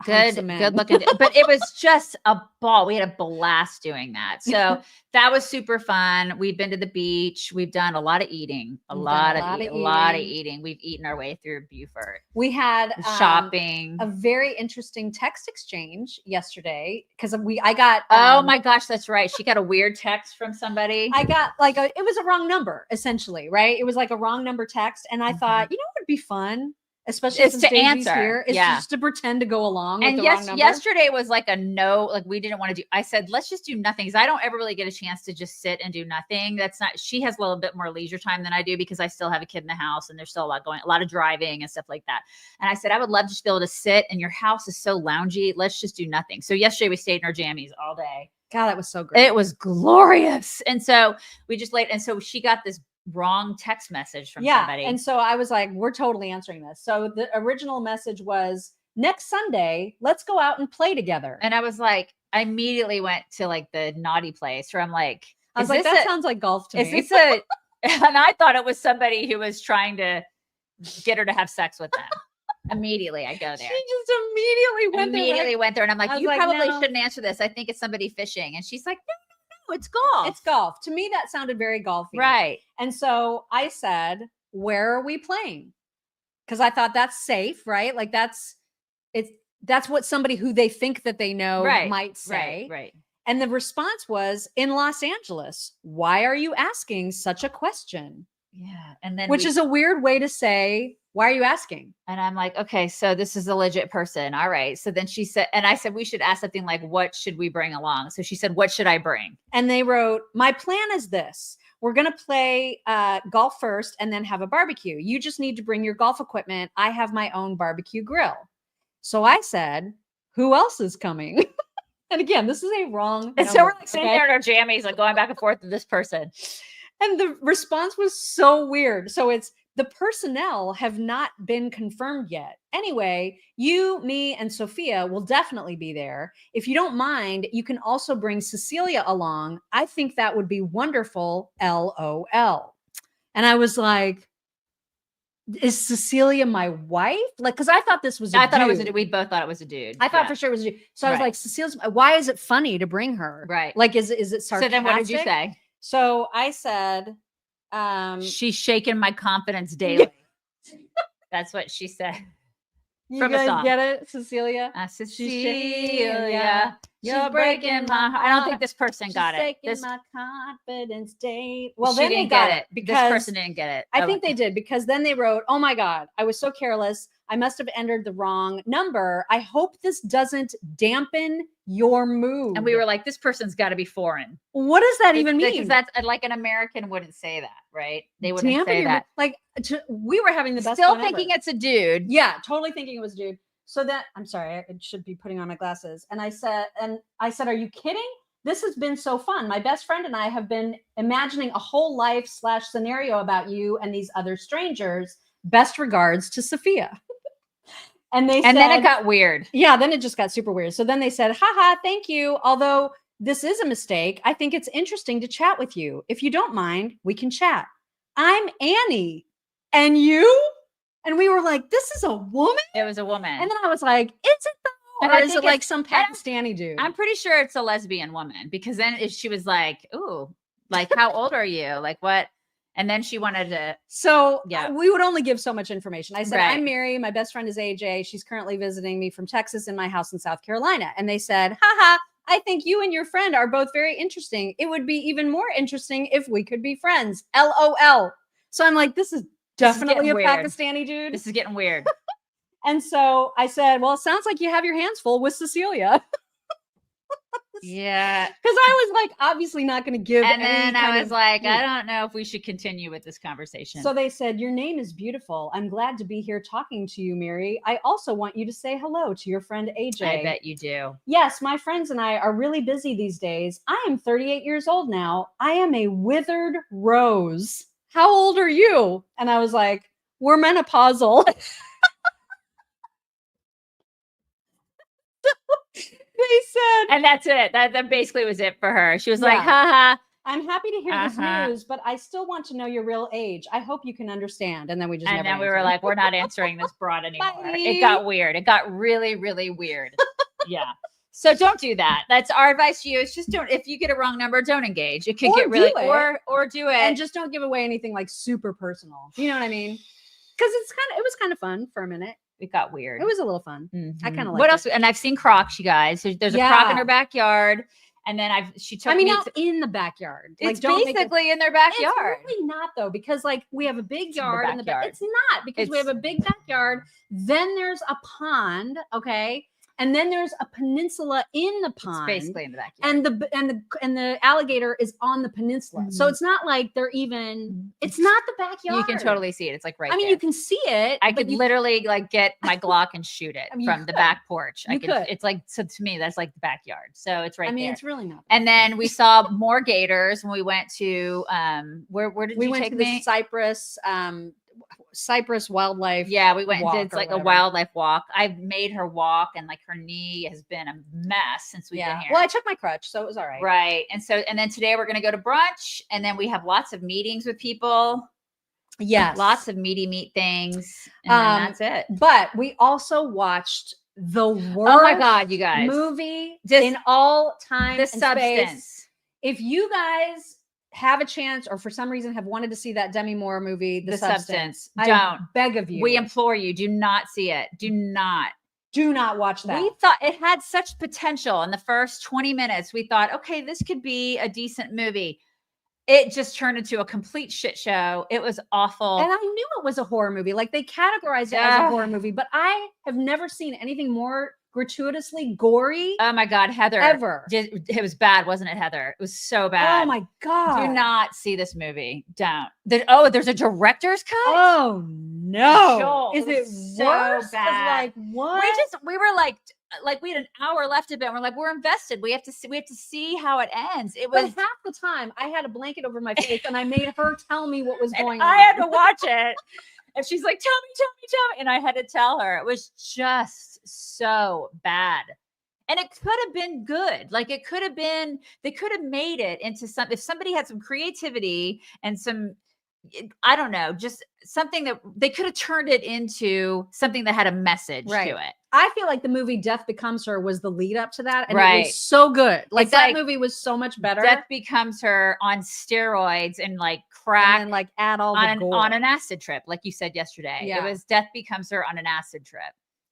good looking. But it was just a ball. We had a blast doing that. So that was super fun. We've been to the beach. We've done a lot of eating. A lot of eating. We've eaten our way through Beaufort. We had shopping. A very interesting text exchange yesterday because I got. Oh my gosh, that's right. She got a weird text from somebody. I got it was a wrong number essentially, right? It was like a wrong number text, and I thought, what would be fun? Especially it's to answer here. It's just to pretend to go along. And with the wrong number. Yesterday was like a no, like we didn't want to do. I said, let's just do nothing because I don't ever really get a chance to just sit and do nothing. She has a little bit more leisure time than I do because I still have a kid in the house and there's still a lot of driving and stuff like that. And I said, I would love to just be able to sit, and your house is so loungy. Let's just do nothing. So yesterday we stayed in our jammies all day. God, that was so great. It was glorious. And so we just laid, and so she got this wrong text message from somebody. And so I was like, we're totally answering this. So the original message was, next Sunday, let's go out and play together. And I was like, I immediately went to like the naughty place where I'm like, I was like, that sounds like golf to me. Is this a, and I thought it was somebody who was trying to get her to have sex with them. Immediately I go there. She just immediately went there. And I'm like, you probably shouldn't answer this. I think it's somebody fishing. And she's like, no, it's golf. It's golf. To me, that sounded very golfy. Right. And so I said, where are we playing? Because I thought that's safe, right? Like that's what somebody who they think that they know might say. Right. And the response was, in Los Angeles. Why are you asking such a question? Yeah. And then which is a weird way to say, why are you asking? And I'm like, okay, so this is a legit person. All right. So then she said, and I said, we should ask something like, what should we bring along? So she said, what should I bring? And they wrote, my plan is this. We're going to play golf first and then have a barbecue. You just need to bring your golf equipment. I have my own barbecue grill. So I said, who else is coming? And again, this is a wrong. And so we're like sitting there in our jammies, like going back and forth with this person. And the response was so weird. So it's, the personnel have not been confirmed yet. Anyway, you, me, and Sophia will definitely be there. If you don't mind, you can also bring Cecilia along. I think that would be wonderful. LOL. And I was like, is Cecilia my wife? Like, because I thought this was I thought it was a dude. We both thought it was a dude. I thought for sure it was a dude. So I was like, Cecilia's, why is it funny to bring her? Right. Like, is it sarcastic? So then what did you say? So I said, she's shaking my confidence daily. That's what she said. You guys get it, Cecilia? Cecilia, you're breaking my heart. I don't think this person got it. This my confidence date. Well, she then didn't they got get it. because This person didn't get it. I think they did, because then they wrote, "Oh my God, I was so careless. I must have entered the wrong number. I hope this doesn't dampen your mood." And we were like, this person's got to be foreign. What does that even mean? Because that's like an American wouldn't say that, right? They wouldn't Dampen say your that. We were having the best Still fun thinking ever. it's a dude. Yeah, totally thinking it was a dude. So that, I'm sorry, I should be putting on my glasses. And I said, are you kidding? This has been so fun. My best friend and I have been imagining a whole life / scenario about you and these other strangers. Best regards to Sophia. And they said, then it got weird. Yeah, then it just got super weird. So then they said, haha, thank you. Although this is a mistake, I think it's interesting to chat with you. If you don't mind, we can chat. I'm Annie. And you? And we were like, this is a woman? It was a woman. And then I was like, is it though? And Or I is think it like some Pakistani dude? I'm pretty sure it's a lesbian woman, because then if she was like, ooh, like, how old are you? Like, what? And then she wanted to. So yeah, we would only give so much information. I said, Right. I'm Mary. My best friend is AJ. She's currently visiting me from Texas in my house in South Carolina. And they said, haha, I think you and your friend are both very interesting. It would be even more interesting if we could be friends. LOL. So I'm like, this is definitely a weird. Pakistani dude. This is getting weird. And so I said, well, it sounds like you have your hands full with Cecilia. Yeah. Because I was like, obviously not going to give. And any then kind I was of- like, I don't know if we should continue with this conversation. So they said, your name is beautiful. I'm glad to be here talking to you, Mary. I also want you to say hello to your friend AJ. I bet you do. Yes, my friends and I are really busy these days. I am 38 years old now. I am a withered rose. How old are you? And I was like, we're menopausal. They said, and that's it. That basically was it for her. She was Yeah. like, haha. I'm happy to hear this Uh-huh. news, but I still want to know your real age. I hope you can understand. And then we just And never then we were answered. like, we're not answering this broad anymore. Bye. It got weird. It got really, really weird. Yeah. So don't do that. That's our advice to you. It's just don't, if you get a wrong number, don't engage. It could Or get really, do it. or do it. And just don't give away anything like super personal. You know what I mean? Because it was kind of fun for a minute. It got weird. It was a little fun. I kind of like What else? And I've seen crocs, you guys. There's a croc in her backyard. And then she took me not in the backyard. It's don't make it- basically in their backyard. It's really not though, because like we have a big yard in the back. backyard. It's not, because we have a big backyard. Then there's a pond, okay, and then there's a peninsula in the pond. It's basically in the backyard. And the alligator is on the peninsula, so it's not like they're even. It's not the backyard. You can totally see it. It's like right. I mean, there. you can see it. I but could you- literally like get my Glock and shoot it I mean, you from the could. back porch. You could. It's like, so to me, that's like the backyard. So it's right I mean, there. it's really not. And then we saw more gators when we went to where did We you went take to me? the Cypress wildlife. Yeah, we went and walk did or like a whatever. wildlife walk. I've made her walk, and like her knee has been a mess since we've been here. Well, I took my crutch, so it was all right. Right. And then today we're going to go to brunch, and then we have lots of meetings with people. Yes. Lots of meat things. And then that's it. But we also watched the worst Oh my God, you guys. movie Just in all time the and substance. space. If you guys have a chance or for some reason have wanted to see that Demi Moore movie, The Substance, I don't. beg of you. We implore you, do not see it. Do not watch that. We thought it had such potential in the first 20 minutes. We thought, okay, this could be a decent movie. It just turned into a complete shit show. It was awful. And I knew it was a horror movie. Like they categorized it as a horror movie, but I have never seen anything more gratuitously gory. Oh my God, Heather. Ever. It was bad, wasn't it, Heather? It was so bad. Oh my God. Do not see this movie. Don't. There's a director's cut? Oh no. Joel, Is it so worse? 'Cause, bad. like what? We were like we had an hour left of it. And we're like, we're invested. We have to see how it ends. It was But half the time I had a blanket over my face and I made her tell me what was going on. I had to watch it. And she's like, tell me. And I had to tell her. It was just so bad. And it could have been good. Like they could have made it into if somebody had some creativity and some I don't know, just something that they could have turned it into something that had a message to it. I feel like the movie Death Becomes Her was the lead up to that. And it Right. was so good. Like It's that like movie was so much better. Death Becomes Her on steroids and like crack and then, like add all the gore. on an acid trip, like you said yesterday. Yeah. It was Death Becomes Her on an acid trip.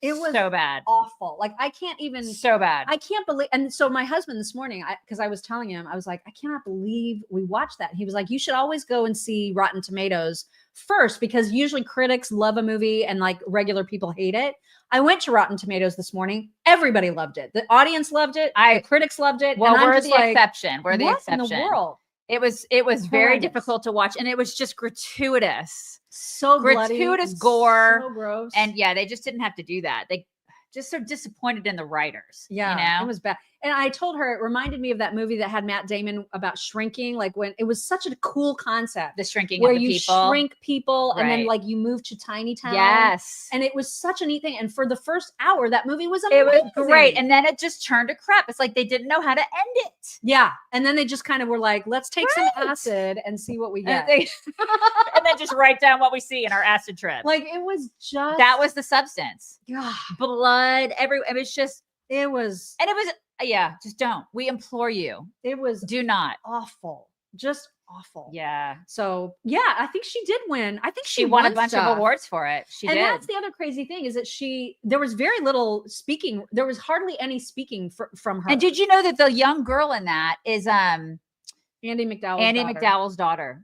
It was so bad. Awful. Like I can't even so bad. I can't believe. And so my husband this morning, because I was telling him, I was like, I cannot believe we watched that. And he was like, you should always go and see Rotten Tomatoes first, because usually critics love a movie and like regular people hate it. I went to Rotten Tomatoes this morning. Everybody loved it. The audience loved it. The critics loved it. Well, and we're I'm the just like, exception. We're the what exception. in the world? It was very Horrendous. difficult to watch, and it was just gratuitous. So bloody gratuitous and gore. so gross. And yeah, they just didn't have to do that. They just so disappointed in the writers. Yeah, you know? it was bad. And I told her it reminded me of that movie that had Matt Damon about shrinking. Like when it was such a cool concept, the shrinking where of the you people. shrink people and then Right. like you move to tiny town. Yes. And it was such a neat thing. And for the first hour, that movie was It amazing. was great. And then it just turned to crap. It's like they didn't know how to end it. Yeah. And then they just kind of were like, let's take some acid and see what we get. And then just write down what we see in our acid trip. Like it was just that was the substance. Yeah. Blood. It was just. It was. And it was. Yeah. Just don't. We implore you. It was. Do not. Awful. Just awful. Yeah. So yeah, I think she did win. I think She won a bunch of awards for it. She and did. that's the other crazy thing is that there was very little speaking. There was hardly any speaking from her. And did you know that the young girl in that is Andy McDowell's daughter. daughter?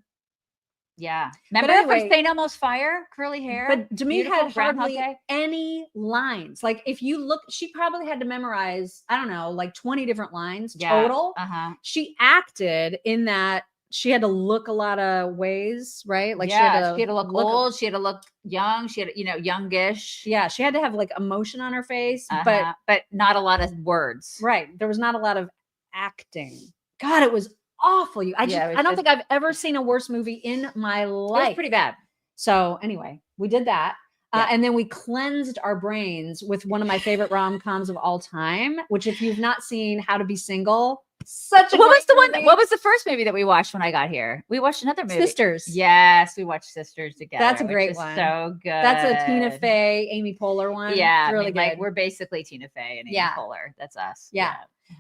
Yeah. But Remember anyway- from St. Elmo's Fire? Curly hair. But Demi Beautiful had Groundhog hardly Day? any lines. Like if you look, she probably had to memorize, I don't know, like 20 different lines total. Uh-huh. She acted in that. She had to look a lot of ways, right? Like she had to look old. She had to look young. She had, youngish. Yeah, she had to have like emotion on her face, but not a lot of words. Right. There was not a lot of acting. God, it was awful. I don't think I've ever seen a worse movie in my life. It was pretty bad. So anyway, we did that. And then we cleansed our brains with one of my favorite rom-coms of all time, which if you've not seen How to Be Single, such a What was great the one? movie. What was the first movie that we watched when I got here? We watched another movie. Sisters. Yes, we watched Sisters together. That's a which great is one. So good. That's a Tina Fey, Amy Poehler one. Yeah, It's really good. Like we're basically Tina Fey and Amy Poehler. That's us. Yeah.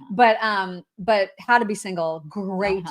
But How to Be Single, great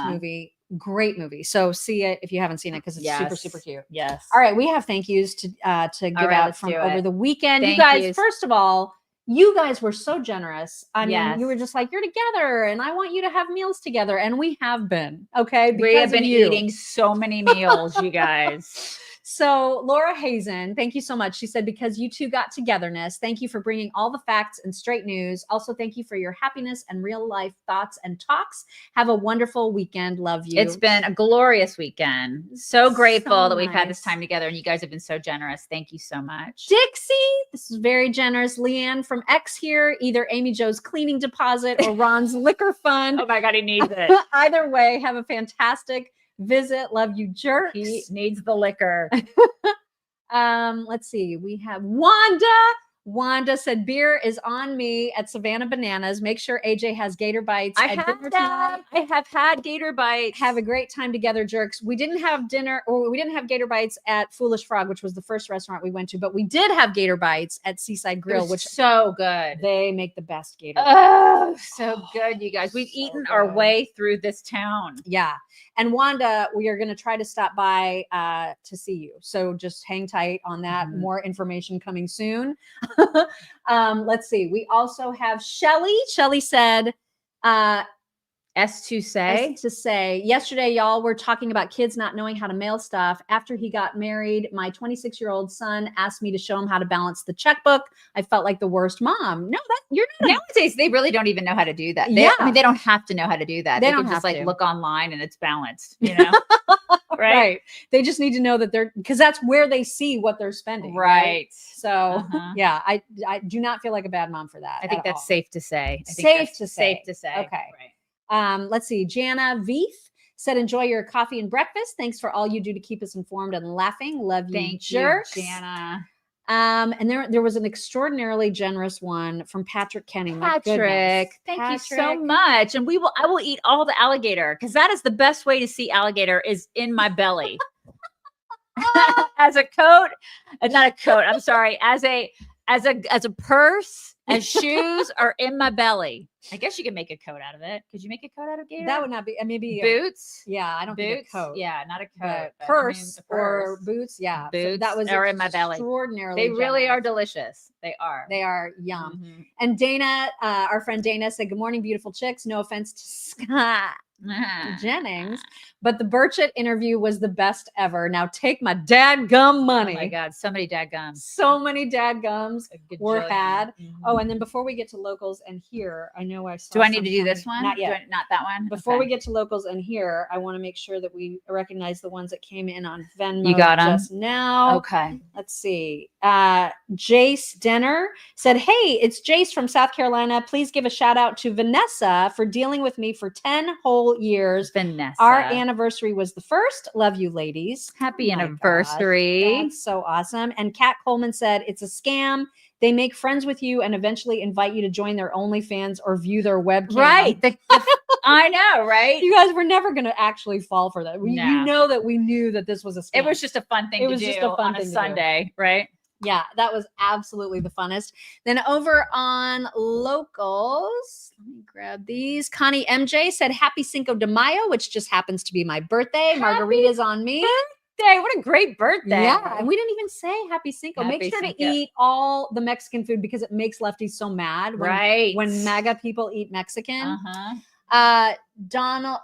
great movie. So see it if you haven't seen it because it's super, super cute. Yes. All right, we have thank yous to give right, out let's from do over it. the weekend. Thank you guys, yous. first of all, you guys were so generous. I mean, Yes. you were just like, you're together and I want you to have meals together. And we have been, okay? We have because of been you. eating so many meals, you guys. So Laura Hazen, thank you so much. She said, because you two got togetherness. Thank you for bringing all the facts and straight news. Also, thank you for your happiness and real life thoughts and talks. Have a wonderful weekend. Love you. It's been a glorious weekend. So grateful So that we've had this nice. time together, and you guys have been so generous. Thank you so much. Dixie, this is very generous. Leanne from X here, either Amy Jo's cleaning deposit or Ron's liquor fund. Oh my God, he needs it. Either way, have a fantastic visit. Love you, jerks. He needs the liquor. Let's see. We have Wanda. Wanda said, beer is on me at Savannah Bananas. Make sure AJ has Gator Bites. I at have dinner that. tonight. I have had Gator Bites. Have a great time together, jerks. We didn't have dinner, or we didn't have Gator Bites at Foolish Frog, which was the first restaurant we went to, but we did have Gator Bites at Seaside Grill, which so good. They make the best Gator Bites. Oh, so good, you guys. We've eaten our way through this town. Yeah. And Wanda, we are going to try to stop by to see you. So just hang tight on that. Mm-hmm. More information coming soon. Let's see. We also have Shelly. Shelly said, S to say. Yesterday, y'all were talking about kids not knowing how to mail stuff. After he got married, my 26-year-old son asked me to show him how to balance the checkbook. I felt like the worst mom. No, you're not. Nowadays, they really don't even know how to do that. I mean, they don't have to know how to do that. They They don't can just have to. look online and it's balanced, you know? Right. They just need to know that because that's where they see what they're spending. Right. So yeah, I do not feel like a bad mom for that. I think at that's all. safe to say. Safe to say. Okay. Right. Let's see. Jana Veith said, enjoy your coffee and breakfast. Thanks for all you do to keep us informed and laughing. Love you, Thank jerks. you, Jana. And there was an extraordinarily generous one from Patrick Kenny. My goodness. Patrick, thank you so Patrick. much. And I will eat all the alligator because that is the best way to see alligator is in my belly. as a coat, not a coat. I'm sorry. As a purse, as shoes are in my belly. I guess you could make a coat out of it. Could you make a coat out of gator? That would not be maybe boots. Yeah, I don't think a coat. Yeah, not a coat. But purse or boots. Yeah, boots. So that was are in my belly. Extraordinarily. They really generous. are delicious. They are. They are yum. And Dana, our friend Dana, said, "Good morning, beautiful chicks. No offense to Scott Jennings, but the Burchett interview was the best ever. Now take my dadgum money." Oh my God, so many dadgums. So many dadgums were had. Mm-hmm. Oh, and then before we get to locals and here, I know I saw. Do I need to do some this coming. one? Not yet. Not that one. Before we get to locals and here, I want to make sure that we recognize the ones that came in on Venmo. You got 'em? Just now. Okay. Let's see. Jace Denner said, "Hey, it's Jace from South Carolina. Please give a shout out to Vanessa for dealing with me for 10 whole years. Vanessa. Our anniversary was the first. Love you, ladies. Happy Oh my anniversary. gosh, that's so awesome." And Kat Coleman said, "It's a scam. They make friends with you and eventually invite you to join their OnlyFans or view their webcam." Right. I know, right? You guys were never going to actually fall for that. No. You know that we knew that this was a scam. It was just a fun thing to do on a Sunday, right? Yeah, that was absolutely the funnest. Then over on locals, let me grab these. Connie MJ said, "Happy Cinco de Mayo," which just happens to be my birthday. Margarita's on me. Birthday. What a great birthday. Yeah, and we didn't even say Happy Cinco. Make Happy sure Cinco. to eat all the Mexican food because it makes lefties so mad when, Right. when MAGA people eat Mexican. Uh-huh. Donad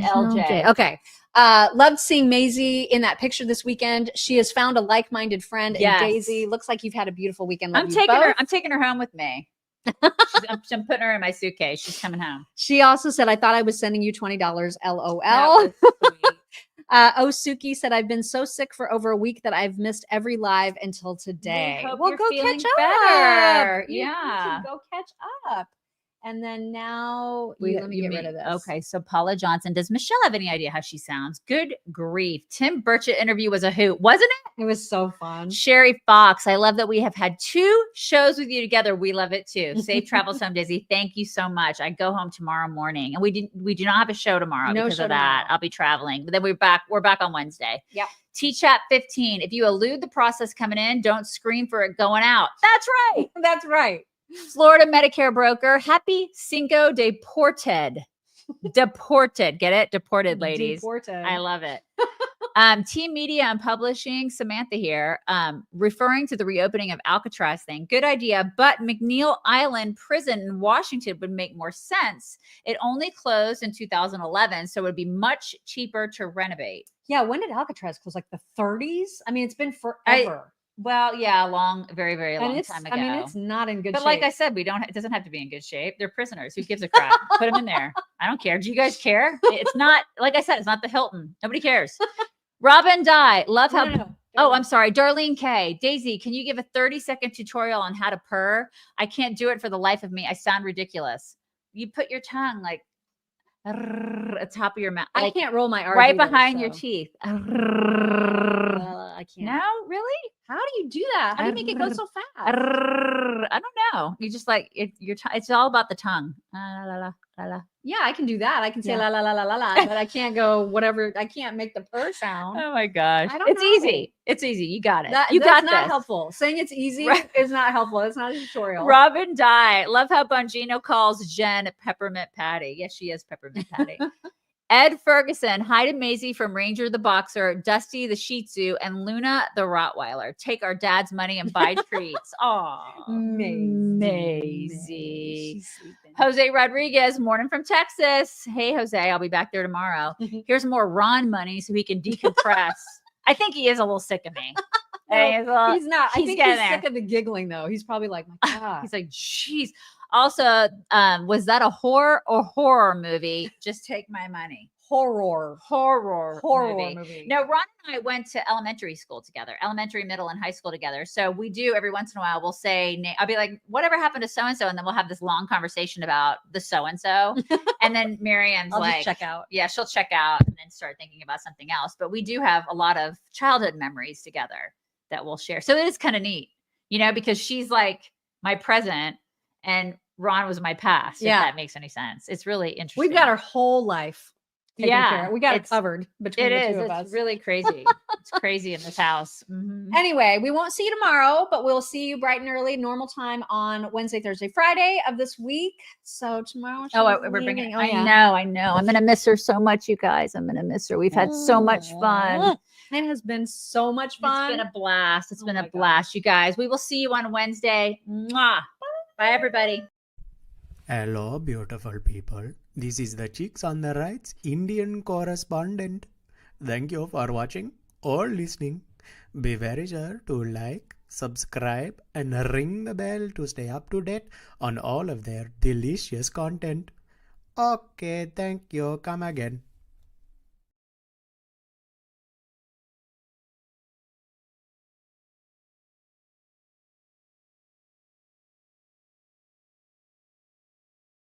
LJ. Okay. Loved seeing Maisie in that picture this weekend. She has found a like-minded friend in Yes. Daisy. Looks like you've had a beautiful weekend. Love I'm you taking her. both. I'm taking her home with me. I'm putting her in my suitcase. She's coming home. She also said, "I thought I was sending you $20. LOL." That was sweet. Osuki said, "I've been so sick for over a week that I've missed every live until today." hope Well, you're go feeling catch up. better. You Yeah. can go catch up. And then now, let me get rid of this. Okay, so Paula Johnson. Does Michelle have any idea how she sounds? Good grief. Tim Burchett interview was a hoot, wasn't it? It was so fun. Sherry Fox. I love that we have had 2 shows with you together. We love it too. Safe travels home, Daisy. Thank you so much. I go home tomorrow morning, and we do not have a show tomorrow No because show of that. tomorrow. I'll be traveling, but then we're back on Wednesday. Yep. T-Chat 15. If you elude the process coming in, don't scream for it going out. That's right. That's right. Florida Medicare broker. Happy Cinco de Ported. Deported. Get it? Deported, ladies. Deported. I love it. Team Media and Publishing, Samantha here, referring to the reopening of Alcatraz thing. Good idea, but McNeil Island Prison in Washington would make more sense. It only closed in 2011, so it would be much cheaper to renovate. Yeah, when did Alcatraz close? Like the 30s? I mean, it's been forever. Well, yeah, very, very And long it's, time ago. I mean, it's not in good But shape. like I said, it doesn't have to be in good shape. They're prisoners. Who gives a crap? Put them in there. I don't care. Do you guys care? It's not, like I said, it's not the Hilton. Nobody cares. Robin Dye. Love how. No. Oh, I'm sorry. Darlene K. Daisy, can you give a 30-second tutorial on how to purr? I can't do it for the life of me. I sound ridiculous. You put your tongue like at the top of your mouth. I can't roll my R right either, behind your so. teeth. I can't. No, really? How do you do that? How do you make it go so fast? I don't know. You just like it's all about the tongue. La, la, la, la, la. Yeah, I can do that. I can say Yeah. la la la la la la, but I can't go whatever. I can't make the purr sound. Oh my gosh. I don't It's know. easy. It's easy. You got it. That's You got not this. helpful. Saying it's easy Right. is not helpful. It's not a tutorial. Robin Dye. Love how Bongino calls Jen Peppermint Patty. Yes, she is Peppermint Patty. Ed Ferguson. Hi to Maisie from Ranger the Boxer, Dusty the Shih Tzu, and Luna the Rottweiler. Take our dad's money and buy treats. Aw. Maisie. Jose Rodriguez, morning from Texas. Hey, Jose, I'll be back there tomorrow. Here's more Ron money so he can decompress. I think he is a little sick of me. No, he's not. I think getting he's there. sick of the giggling, though. He's probably like, my God. He's like, jeez. Also, was that a horror movie? Just take my money. Horror movie. No, Ron and I went to elementary school together, elementary, middle, and high school together. So we do every once in a while. We'll say, I'll be like, whatever happened to so and so, and then we'll have this long conversation about the so and so, and then Miriam's I'll just like, check out. Yeah, she'll check out and then start thinking about something else. But we do have a lot of childhood memories together that we'll share. So it is kind of neat, because she's like my present and Ron was my past. Yeah. If that makes any sense. It's really interesting. We've got our whole life taking care. We got it covered between the two of us. It's really crazy. It's crazy in this house. Anyway, we won't see you tomorrow, but we'll see you bright and early, normal time on Wednesday, Thursday, Friday of this week. So tomorrow. We're bringing. I know. I'm gonna miss her so much, you guys. I'm gonna miss her. We've had so much fun. It has been so much fun. It's been a blast. It's been a blast, you guys. We will see you on Wednesday. Mwah. Bye, everybody. Hello, beautiful people. This is the Chicks on the Right's Indian correspondent. Thank you for watching or listening. Be very sure to like, subscribe, and ring the bell to stay up to date on all of their delicious content. Okay, thank you. Come again.